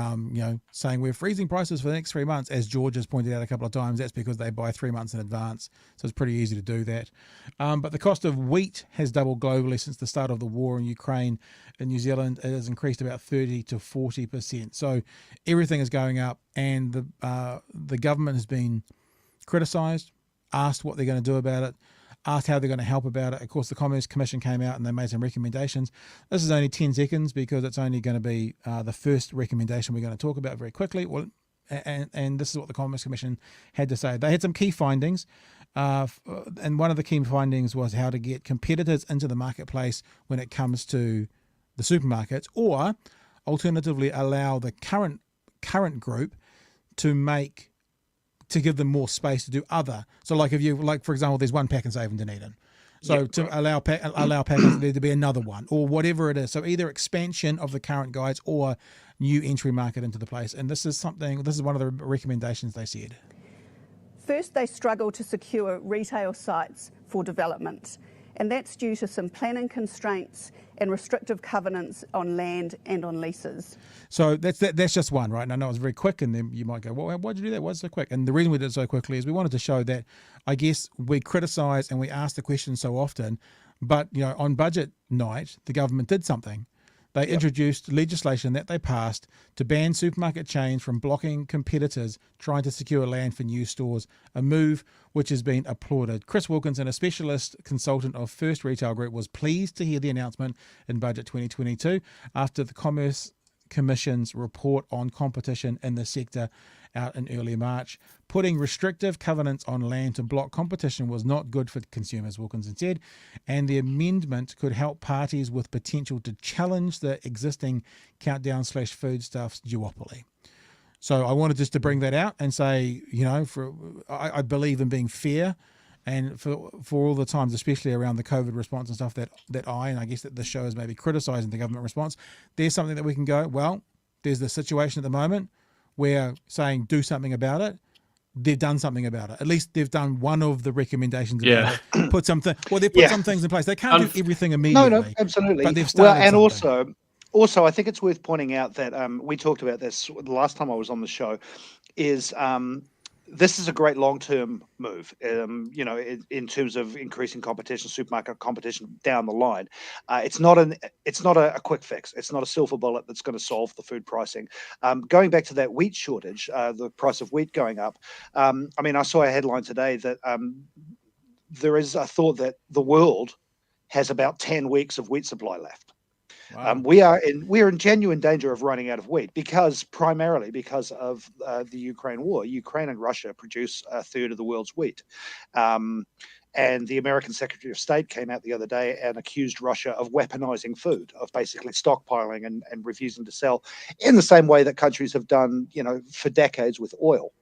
saying we're freezing prices for the next 3 months. As George has pointed out a couple of times, that's because they buy 3 months in advance, so it's pretty easy to do that. But the cost of wheat has doubled globally since the start of the war in Ukraine. In New Zealand, it has increased about 30 to 40%. So everything is going up, and the government has been criticised, asked what they're going to do about it, asked how they're going to help about it. Of course, the Commerce Commission came out and they made some recommendations. This is only 10 seconds because it's only going to be the first recommendation we're going to talk about very quickly. Well, and this is what the Commerce Commission had to say. They had some key findings, and one of the key findings was how to get competitors into the marketplace when it comes to the supermarkets, or alternatively allow the current group to give them more space to do other. So like for example, there's one Pack and Save in Dunedin. So allow Pack and there to be another one or whatever it is. So either expansion of the current guides or new entry market into the place. And this is one of the recommendations they said. First, they struggle to secure retail sites for development. And that's due to some planning constraints and restrictive covenants on land and on leases. So that's just one, right? And I know it was very quick, and then you might go, well, why'd you do that? Why's it so quick? And the reason we did it so quickly is we wanted to show that, I guess, we criticise and we ask the question so often, but on budget night, the government did something. They introduced legislation that they passed to ban supermarket chains from blocking competitors trying to secure land for new stores, a move which has been applauded. Chris Wilkinson, a specialist consultant of First Retail Group, was pleased to hear the announcement in Budget 2022 after the Commerce Commission's report on competition in the sector out in early March. Putting restrictive covenants on land to block competition was not good for consumers, Wilkinson said, and the amendment could help parties with potential to challenge the existing countdown/foodstuffs duopoly. So I wanted just to bring that out and say, I believe in being fair, and for all the times, especially around the COVID response and stuff that I guess that the show is maybe criticising the government response, there's something that we can go, well, there's the situation at the moment. We're saying do something about it. They've done something about it. At least they've done one of the recommendations about it. Put something. Well, they've put some things in place. They can't do everything immediately. No, absolutely. But they've started something. Also, I think it's worth pointing out that we talked about this the last time I was on the show. Is this is a great long-term move, in terms of increasing competition, supermarket competition down the line. It's not a quick fix. It's not a silver bullet that's going to solve the food pricing. Going back to that wheat shortage, the price of wheat going up. I saw a headline today that there is a thought that the world has about 10 weeks of wheat supply left. Wow. We're in genuine danger of running out of wheat primarily because of the Ukraine war. Ukraine and Russia produce a third of the world's wheat. And the American Secretary of State came out the other day and accused Russia of weaponizing food, of basically stockpiling and refusing to sell in the same way that countries have done, for decades with oil.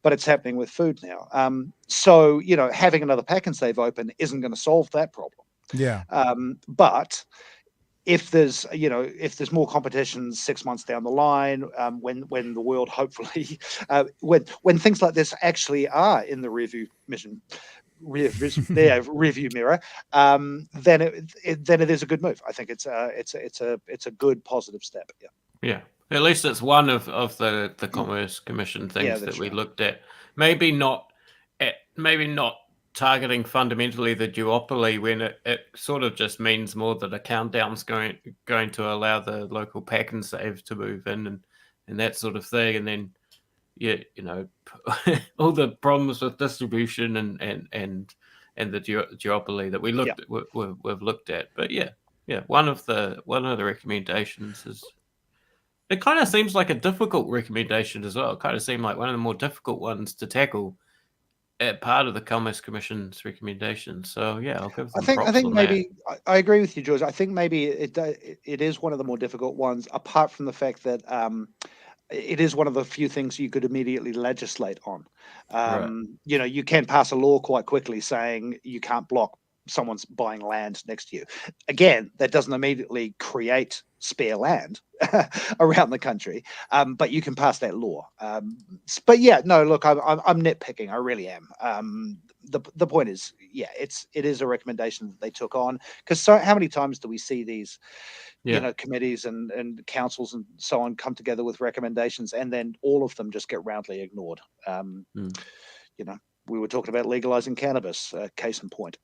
But it's happening with food now. So, having another pack and save open isn't going to solve that problem. Yeah. But if there's more competition 6 months down the line, when the world hopefully, when things like this actually are in the rearview mirror, then it is a good move. I think it's a good positive step. Yeah. Yeah. At least it's one of the Commerce Commission things that we looked at. Maybe not targeting fundamentally the duopoly when it sort of just means more that a countdown's going to allow the local pack and save to move in and that sort of thing. And then all the problems with distribution and the duopoly that we've looked at. But one of the recommendations is, it kind of seems like a difficult recommendation as well. It kind of seemed like one of the more difficult ones to tackle at part of the Commerce Commission's recommendations. So I'll give them props I think on maybe I agree with you, George. I think maybe it is one of the more difficult ones, apart from the fact that it is one of the few things you could immediately legislate on. Right. You can pass a law quite quickly saying you can't block someone's buying land next to you. Again, that doesn't immediately create spare land around the country, but you can pass that law. But look, I'm nitpicking. I really am. The point is, it is a recommendation that they took on, because how many times do we see these committees and councils and so on come together with recommendations, and then all of them just get roundly ignored? We were talking about legalizing cannabis, case in point.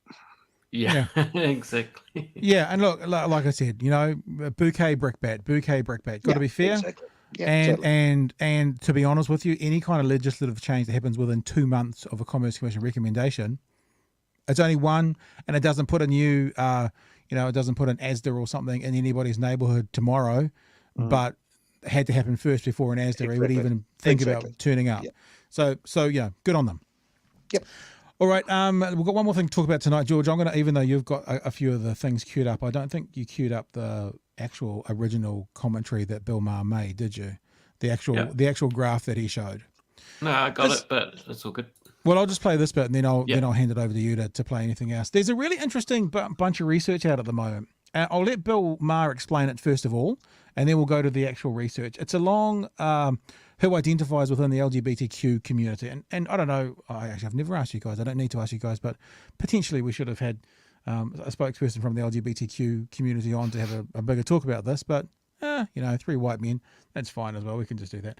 Yeah, exactly. Yeah, and look, like I said, bouquet brickbat. Got to be fair. Exactly. Yeah, and to be honest with you, any kind of legislative change that happens within 2 months of a Commerce Commission recommendation, it's only one, and it doesn't put a new, it doesn't put an ASDA or something in anybody's neighbourhood tomorrow, but it had to happen first before an ASDA would even think about turning up. Yep. So good on them. Yep. All right, we've got one more thing to talk about tonight, George. I'm going to, even though you've got a few of the things queued up, I don't think you queued up the actual original commentary that Bill Maher made, did you? The actual graph that he showed. No, I got it, but it's all good. Well, I'll just play this bit, and then I'll hand it over to you to play anything else. There's a really interesting bunch of research out at the moment. I'll let Bill Maher explain it first of all, and then we'll go to the actual research. It's along who identifies within the LGBTQ community. And I don't know, I've never asked you guys, I don't need to ask you guys, but potentially we should have had a spokesperson from the LGBTQ community on to have a bigger talk about this, but, 3 white men, that's fine as well. We can just do that.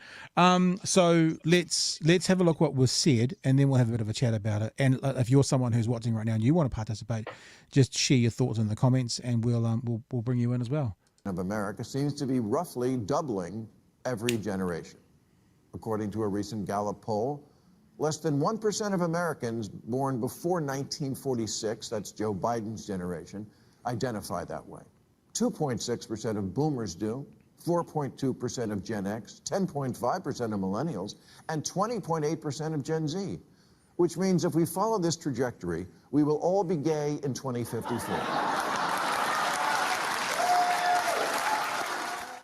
So let's have a look what was said, and then we'll have a bit of a chat about it. And if you're someone who's watching right now and you want to participate, just share your thoughts in the comments, and we'll bring you in as well. Of America seems to be roughly doubling every generation. According to a recent Gallup poll, less than 1% of Americans born before 1946, that's Joe Biden's generation, identify that way. 2.6% of boomers do, 4.2% of Gen X, 10.5% of millennials, and 20.8% of Gen Z, which means if we follow this trajectory, we will all be gay in 2054.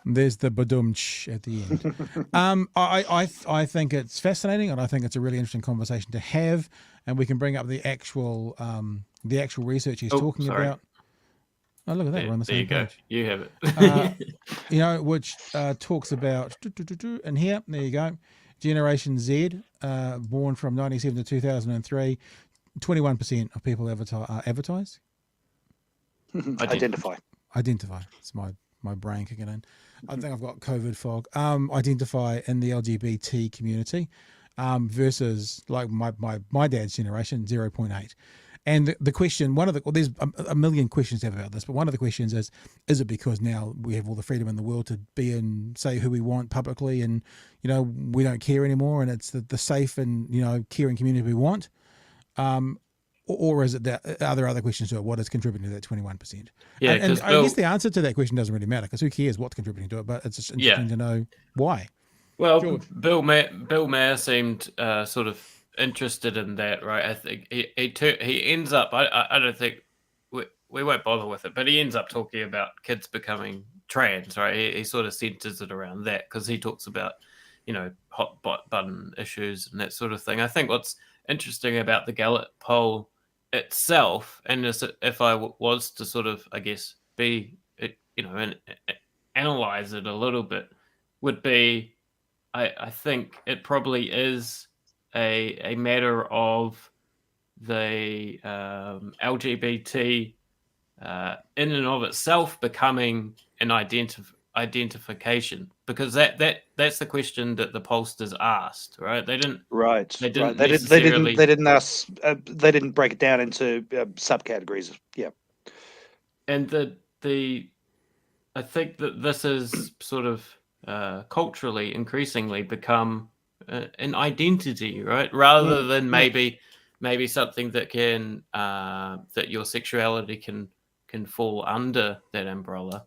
There's the badumch at the end. I think it's fascinating, and I think it's a really interesting conversation to have, and we can bring up the actual research he's talking about. Oh, look at that! We're on the same page. You have it. Which talks about and here. There you go. Generation Z, born from 1997 to 2003. 21% of people advertise. Identify. It's my brain kicking in. I think I've got COVID fog. Identify in the LGBT community versus like my dad's generation, 0.8. And the question, there's a million questions to have about this, but one of the questions is it because now we have all the freedom in the world to be and say who we want publicly, and we don't care anymore, and it's the safe and caring community we want, or is it that are there other questions to it? What is contributing to that 21%? Yeah, and I Bill, guess the answer to that question doesn't really matter because who cares what's contributing to it? But it's just interesting to know why. Well, George. Bill Mayer seemed sort of interested in that, right? I think he ends up. I don't think we won't bother with it, but he ends up talking about kids becoming trans, right? He sort of centers it around that because he talks about, hot button issues and that sort of thing. I think what's interesting about the Gallup poll itself, and if I was to sort of, I guess, and analyze it a little bit, would be, I think it probably is a matter of the LGBT in and of itself becoming an identification, because that's the question that the pollsters asked, right? They didn't necessarily. They didn't ask. They didn't break it down into subcategories. Yeah. And I think that this is sort of culturally increasingly become an identity, right? Rather than maybe something that can that your sexuality can fall under that umbrella.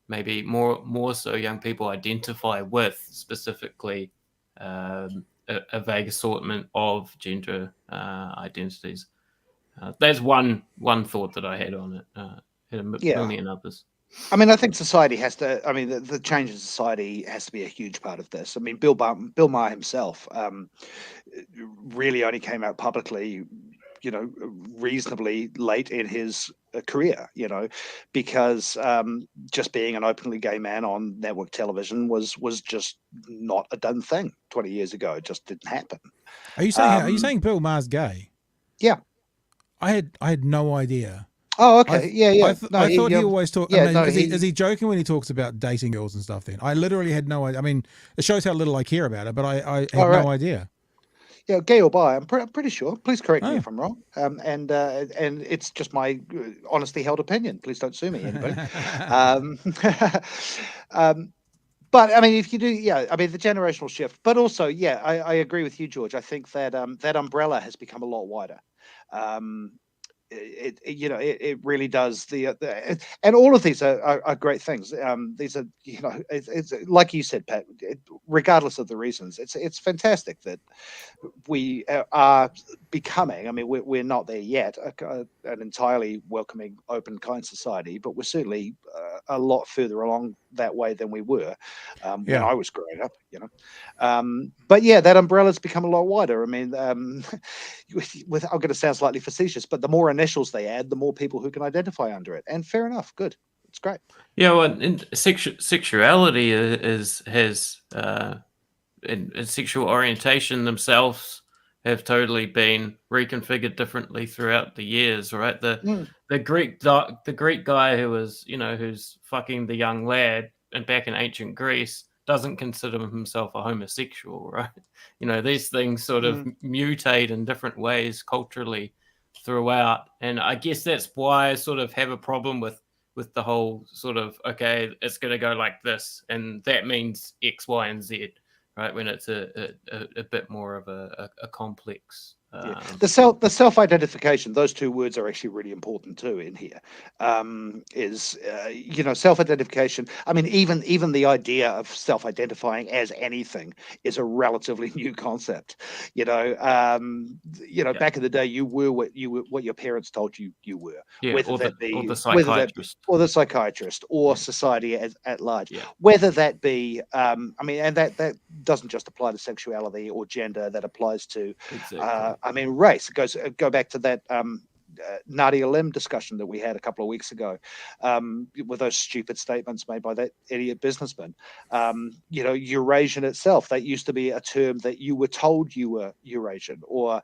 Maybe more so young people identify with specifically a vague assortment of gender identities. That's one thought that I had on it. Had a million others. I mean, I think society has to. I mean, the change in society has to be a huge part of this. I mean, Bill Maher himself really only came out publicly, reasonably late in his career, because just being an openly gay man on network television was just not a done thing 20 years ago. It just didn't happen. Are you saying Bill Maher's gay? Yeah, I had no idea. Oh, okay. Yeah. I thought he always talked. Is he joking when he talks about dating girls and stuff? Then I literally had no idea. I mean, it shows how little I care about it, but I had no idea. Yeah, gay or bi, I'm pretty sure. Please correct me if I'm wrong. And it's just my honestly held opinion. Please don't sue me, anybody. But I mean, if you do, I mean, the generational shift. But also, I agree with you, George. I think that that umbrella has become a lot wider. It really does. And all of these are great things. These are, it's like you said, Pat. Regardless of the reasons, it's fantastic that we are becoming. I mean, we're not there yet. An entirely welcoming, open, kind society, but we're certainly a lot further along that way than we were when I was growing up. But that umbrella's become a lot wider. I mean, I'm going to sound slightly facetious, but the more initials they add, the more people who can identify under it. And fair enough, good, it's great. Yeah, well, and sexuality and sexual orientation themselves have totally been reconfigured differently throughout the years, right? The Greek guy who was, who's fucking the young lad, and back in ancient Greece, doesn't consider himself a homosexual, right? These things sort of mutate in different ways culturally throughout, and I guess that's why I sort of have a problem with the whole sort of, okay, it's going to go like this, and that means X, Y, and Z, right? When it's a bit more of a complex. The self-identification, those two words are actually really important too in here. Self-identification. I mean, even the idea of self-identifying as anything is a relatively new concept. Back in the day, you were what your parents told you were. Yeah, whether or that be the psychiatrist, or the psychiatrist, or society at large. Yeah. Whether that be, and that doesn't just apply to sexuality or gender. That applies to. Exactly. I mean, race. Go back to that Nadia Lim discussion that we had a couple of weeks ago, with those stupid statements made by that idiot businessman. Eurasian itself, that used to be a term that you were told you were Eurasian, or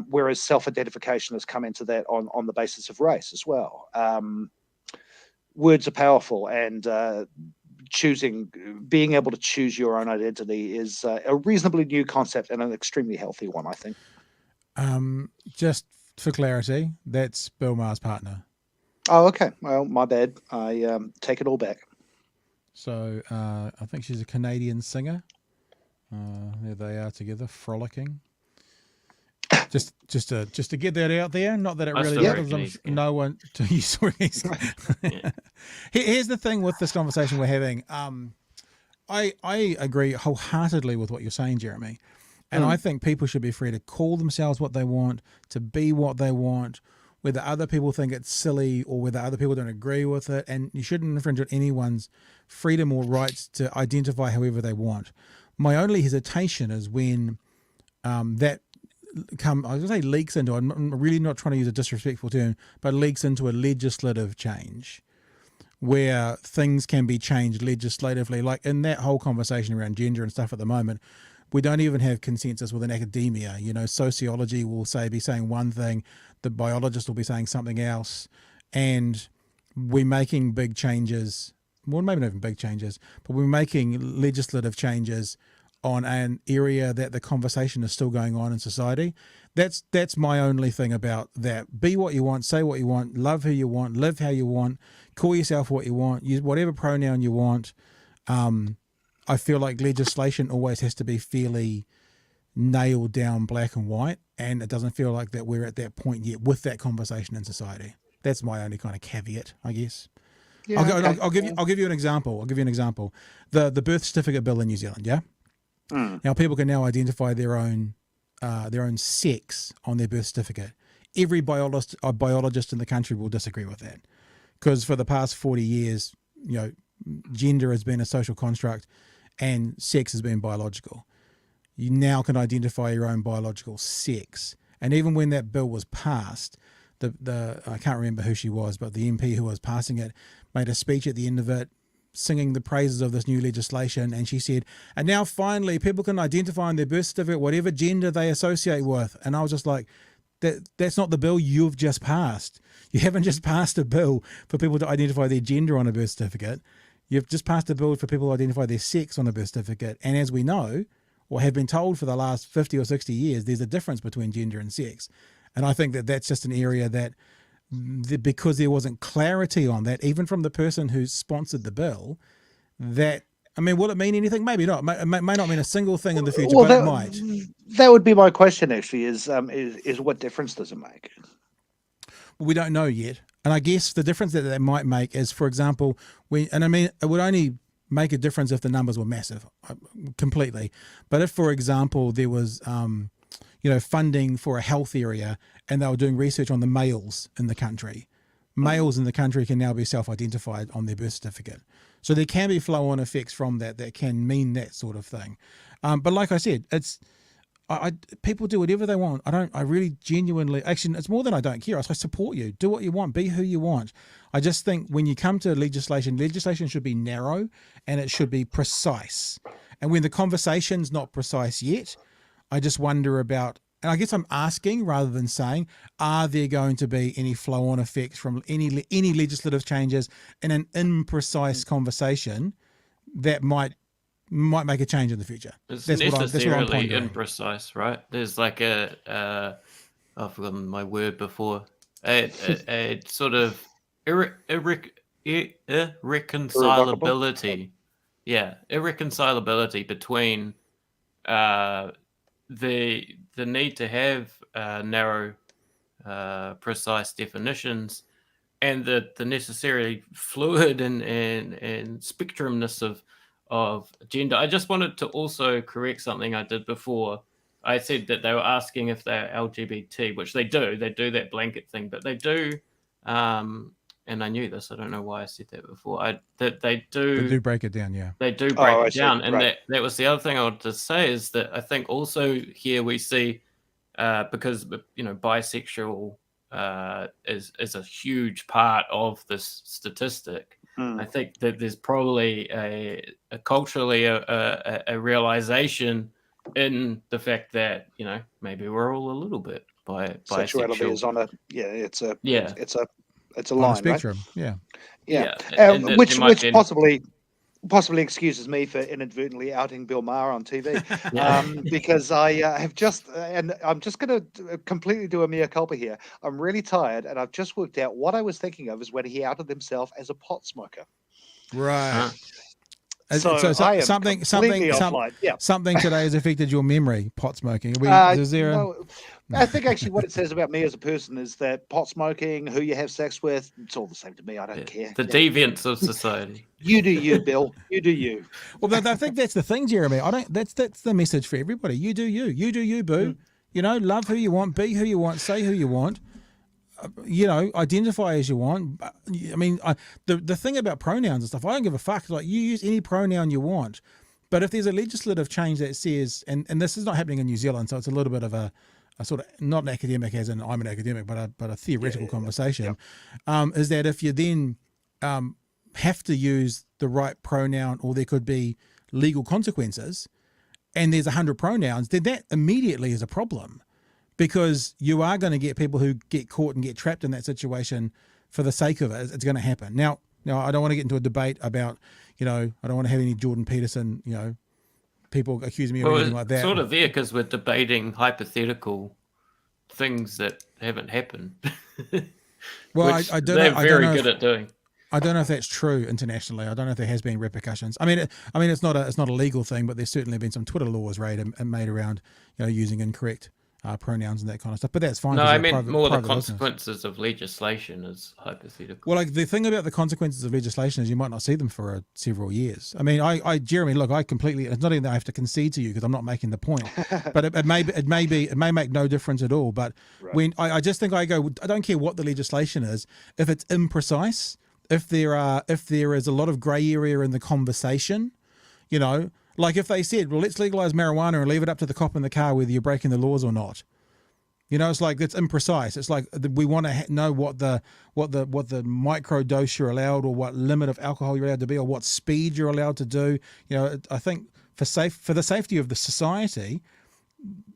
whereas self-identification has come into that on the basis of race as well. Words are powerful, and being able to choose your own identity is a reasonably new concept and an extremely healthy one, I think. Just for clarity, that's Bill Maher's partner. Oh, okay. Well, my bad. I take it all back. So I think she's a Canadian singer. There they are together, frolicking. Just to get that out there. Not that it I really still matters. reckon he's gay. No one to use. Here's the thing with this conversation we're having. I agree wholeheartedly with what you're saying, Jeremy. And I think people should be free to call themselves what they want, to be what they want, whether other people think it's silly or whether other people don't agree with it. And you shouldn't infringe on anyone's freedom or rights to identify however they want. My only hesitation is when that I was going to say leaks into, I'm really not trying to use a disrespectful term, but leaks into a legislative change where things can be changed legislatively. Like in that whole conversation around gender and stuff at the moment, we don't even have consensus within academia. You know, sociology will be saying one thing, the biologist will be saying something else, and we're making big changes. Well, maybe not even big changes, but we're making legislative changes on an area that the conversation is still going on in society. That's my only thing about that. Be what you want, say what you want, love who you want, live how you want, call yourself what you want, use whatever pronoun you want. I feel like legislation always has to be fairly nailed down black and white, and it doesn't feel like that we're at that point yet with that conversation in society. That's my only kind of caveat, I guess. Yeah, I'll give you an example. The birth certificate bill in New Zealand, yeah? Now people can now identify their own sex on their birth certificate. Every biologist in the country will disagree with that, because for the past 40 years, you know, gender has been a social construct and sex has been biological. You now can identify your own biological sex. And even when that bill was passed, the I can't remember who she was, but the MP who was passing it made a speech at the end of it singing the praises of this new legislation, and she said, and now finally people can identify on their birth certificate whatever gender they associate with. And I was just like, that's not the bill you've just passed. You haven't just passed a bill for people to identify their gender on a birth certificate. You've just passed a bill for people to identify their sex on a birth certificate. And as we know, or have been told for the last 50 or 60 years, there's a difference between gender and sex. And I think that that's just an area that, because there wasn't clarity on that, even from the person who sponsored the bill, that, I mean, will it mean anything? Maybe not. It may not mean a single thing in the future, but it might. That would be my question, actually, is what difference does it make? Well, we don't know yet. And I guess the difference that might make is, for example, it would only make a difference if the numbers were massive, completely. But if, for example, there was, funding for a health area and they were doing research on the males in the country, males in the country can now be self-identified on their birth certificate. So there can be flow-on effects from that can mean that sort of thing. But like I said, people do whatever they want. I really genuinely, actually, it's more than I don't care. I support you. Do what you want. Be who you want. I just think when you come to legislation should be narrow and it should be precise. And when the conversation's not precise yet, I just wonder about, and I guess I'm asking rather than saying, are there going to be any flow-on effects from any legislative changes in an imprecise conversation that might make a change in the future? It's that's necessarily what I'm pondering. imprecise, right? There's like I've forgotten my word before. A sort of irreconcilability. Yeah, irreconcilability between the need to have narrow, precise definitions and the necessarily fluid and spectrumness of gender. I just wanted to also correct something I did before. I said that they were asking if they're LGBT, which they do. They do that blanket thing, but they do, and I knew this. I don't know why I said that before. They do break it down, yeah. They do break it down, and right. that was the other thing I wanted to say is that I think also here we see because bisexual is a huge part of this statistic. I think that there's probably a culturally a realization in the fact that maybe we're all a little bit sexuality bisexual. is on it's a on line, a spectrum, right? Yeah. Which possibly excuses me for inadvertently outing Bill Maher on TV, because I have just, and I'm just going to completely do a mea culpa here. I'm really tired, and I've just worked out what I was thinking of is when he outed himself as a pot smoker. Right. So I am completely offline. Yeah. Something today has affected your memory. Pot smoking. Is there? No, I think actually what it says about me as a person is that pot smoking, who you have sex with, it's all the same to me. I don't care. The deviants of society. You do you, Bill. You do you. Well, I think that's the thing, Jeremy. That's the message for everybody. You do you. You do you, boo. You know, love who you want, be who you want, say who you want. You know, identify as you want. I mean, the thing about pronouns and stuff, I don't give a fuck. Like, you use any pronoun you want. But if there's a legislative change that says, and this is not happening in New Zealand, so it's a little bit of a sort of, not an academic as in I'm an academic, but a theoretical conversation, is that if you then have to use the right pronoun, or there could be legal consequences, and there's 100 pronouns, then that immediately is a problem. Because you are going to get people who get caught and get trapped in that situation for the sake of it. It's going to happen. Now, I don't want to get into a debate about, I don't want to have any Jordan Peterson, people accuse me of anything like that. Sort of there, because we're debating hypothetical things that haven't happened. Well, I don't know. They're very good at doing. I don't know if that's true internationally. I don't know if there has been repercussions. I mean, it's not a legal thing, but there's certainly been some Twitter laws made around, using incorrect pronouns and that kind of stuff, but that's fine. No, I meant more the consequences of legislation is hypothetical. Well, like the thing about the consequences of legislation is you might not see them for several years. I mean, Jeremy, look, I completely. It's not even that I have to concede to you because I'm not making the point, but it may make no difference at all. But when I just think I don't care what the legislation is, if it's imprecise, if there is a lot of grey area in the conversation, Like if they said, well, let's legalize marijuana and leave it up to the cop in the car whether you're breaking the laws or not. It's like that's imprecise. It's like we want to know what the micro dose you're allowed, or what limit of alcohol you're allowed to be, or what speed you're allowed to do. I think for the safety of the society,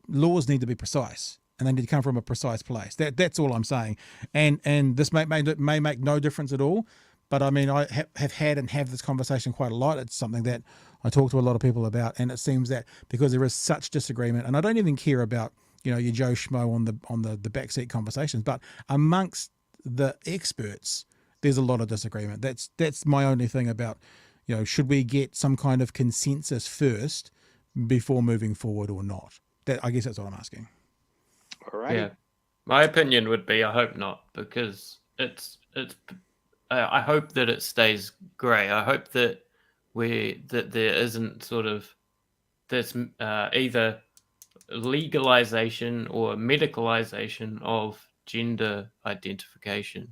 laws need to be precise, and they need to come from a precise place. That's all I'm saying. And this may make no difference at all. But I mean, I have had and have this conversation quite a lot. It's something that I talk to a lot of people about, and it seems that because there is such disagreement, and I don't even care about your Joe Schmo on the backseat conversations, but amongst the experts, there's a lot of disagreement. That's my only thing about should we get some kind of consensus first before moving forward or not? I guess that's what I'm asking. All right. Yeah, my opinion would be I hope not, because it's. I hope that it stays grey. I hope that there isn't sort of this either legalization or medicalization of gender identification,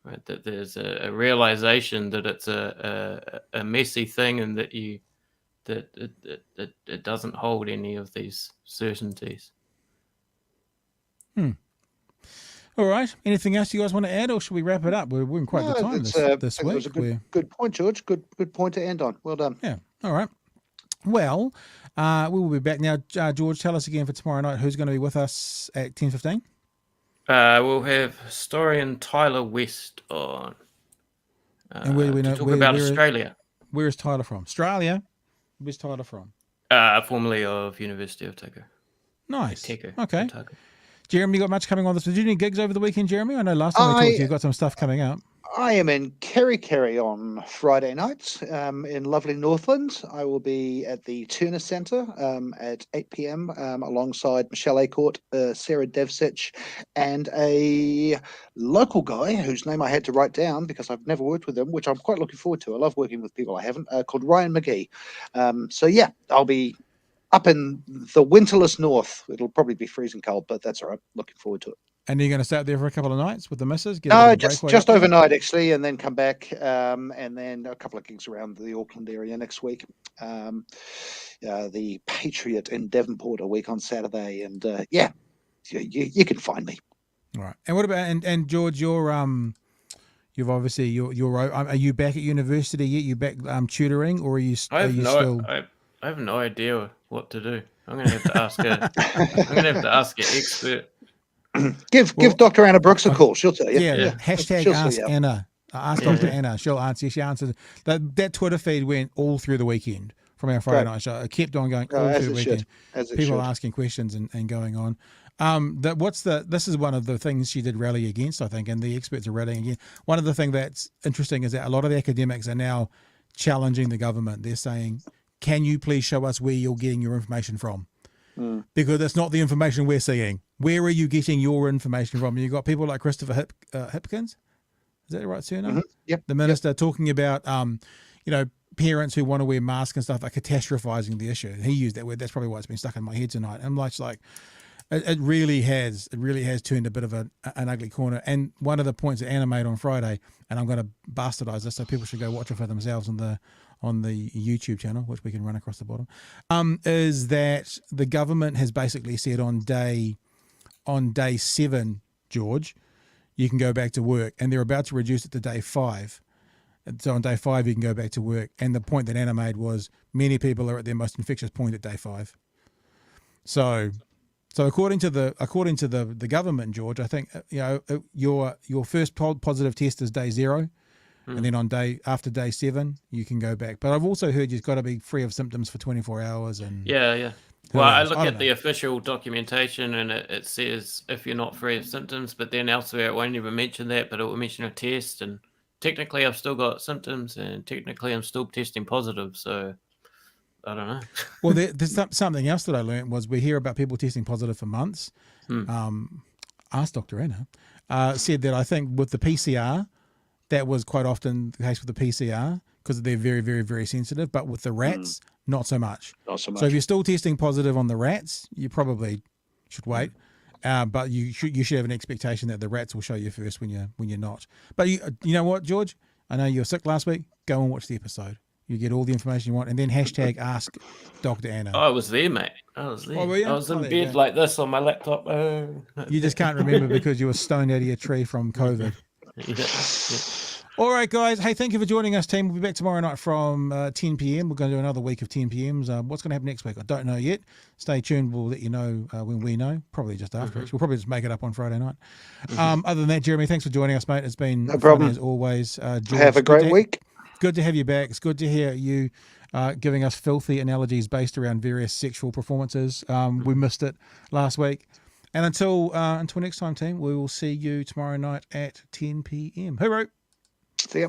right? That there's a realization that it's a messy thing, and that it doesn't hold any of these certainties. All right. Anything else you guys want to add, or should we wrap it up? We're in quite good time this week. It was a good point, George. Good point to end on. Well done. Yeah. All right. Well, we will be back now. George, tell us again for tomorrow night who's going to be with us at 10:15. We'll have historian Tyler West on. And where do we know? To talk about Australia. Where is Tyler from? Australia. Where's Tyler from? Formerly of University of Otago. Nice. Otago. Okay. Otago. Jeremy, you got much coming on this? Did you do any gigs over the weekend, Jeremy? I know last time we talked, you've got some stuff coming up. I am in Kerry on Friday nights in lovely Northland. I will be at the Turner Centre at 8 p.m. Alongside Michelle Acourt, Sarah Devsich, and a local guy whose name I had to write down because I've never worked with him, which I'm quite looking forward to. I love working with people I haven't, called Ryan McGee. So yeah, I'll be up in the winterless north. It'll probably be freezing cold, but that's all right. Looking forward to it. And you're going to stay out there for a couple of nights with the missus? No, just overnight, actually, and then come back, and then a couple of gigs around the Auckland area next week. The Patriot in Devonport a week on Saturday, and you can find me. All right. And what about and George? You've obviously are you back at university yet? You back tutoring, or are you? I have no idea what to do. I'm going to have to ask an expert. Give Dr. Anna Brooks a call. She'll tell you. Yeah. Hashtag ask Anna. Ask Dr. Anna. She'll answer. She answers. That Twitter feed went all through the weekend from our Friday night show. It kept on going all through the weekend. People asking questions and going on. This is one of the things she did rally against, I think, and the experts are rallying against. One of the things that's interesting is that a lot of the academics are now challenging the government. They're saying, can you please show us where you're getting your information from? Because that's not the information we're seeing. Where are you getting your information from? You've got people like Christopher Hipkins. Is that the right surname? Yep. The minister talking about, parents who want to wear masks and stuff, like catastrophizing the issue. He used that word. That's probably why it's been stuck in my head tonight. I'm like, it really has turned a bit of an ugly corner. And one of the points that Anna made on Friday, and I'm going to bastardize this, so people should go watch it for themselves on the YouTube channel, which we can run across the bottom, is that the government has basically said on day 7, George, you can go back to work, and they're about to reduce it to day 5. So on day 5, you can go back to work. And the point that Anna made was many people are at their most infectious point at day 5. So according to the government, George, I think your first positive test is day 0, and then after day 7 you can go back. But I've also heard you've got to be free of symptoms for 24 hours. And yeah. Well, I look at the official documentation, and it says if you're not free of symptoms, but then elsewhere it won't even mention that, but it will mention a test. And technically, I've still got symptoms, and technically, I'm still testing positive. So I don't know. Well, there's something else that I learned was we hear about people testing positive for months. Ask Dr. Anna. Said that I think with the PCR, that was quite often the case with the PCR because they're very, very, very sensitive. But with the rats, not so much. Not so much. So if you're still testing positive on the rats, you probably should wait. But you should have an expectation that the rats will show you first when you're not. But you know what, George? I know you were sick last week. Go and watch the episode. You get all the information you want, and then hashtag ask Dr. Anna. I was there, mate. I was there. Oh, were you? I was in bed like this on my laptop. You just can't remember because you were stoned out of your tree from COVID. Yeah. All right, guys. Hey, thank you for joining us, team. We'll be back tomorrow night from 10 p.m. We're going to do another week of 10 p.m.s. What's going to happen next week? I don't know yet. Stay tuned. We'll let you know when we know. Probably just after. We'll probably just make it up on Friday night. Other than that, Jeremy, thanks for joining us, mate. It's been no problem as always. George, have a great week. Good to have you back. It's good to hear you giving us filthy analogies based around various sexual performances. We missed it last week. And until next time, team, we will see you tomorrow night at 10 p.m. Hooroo! See ya.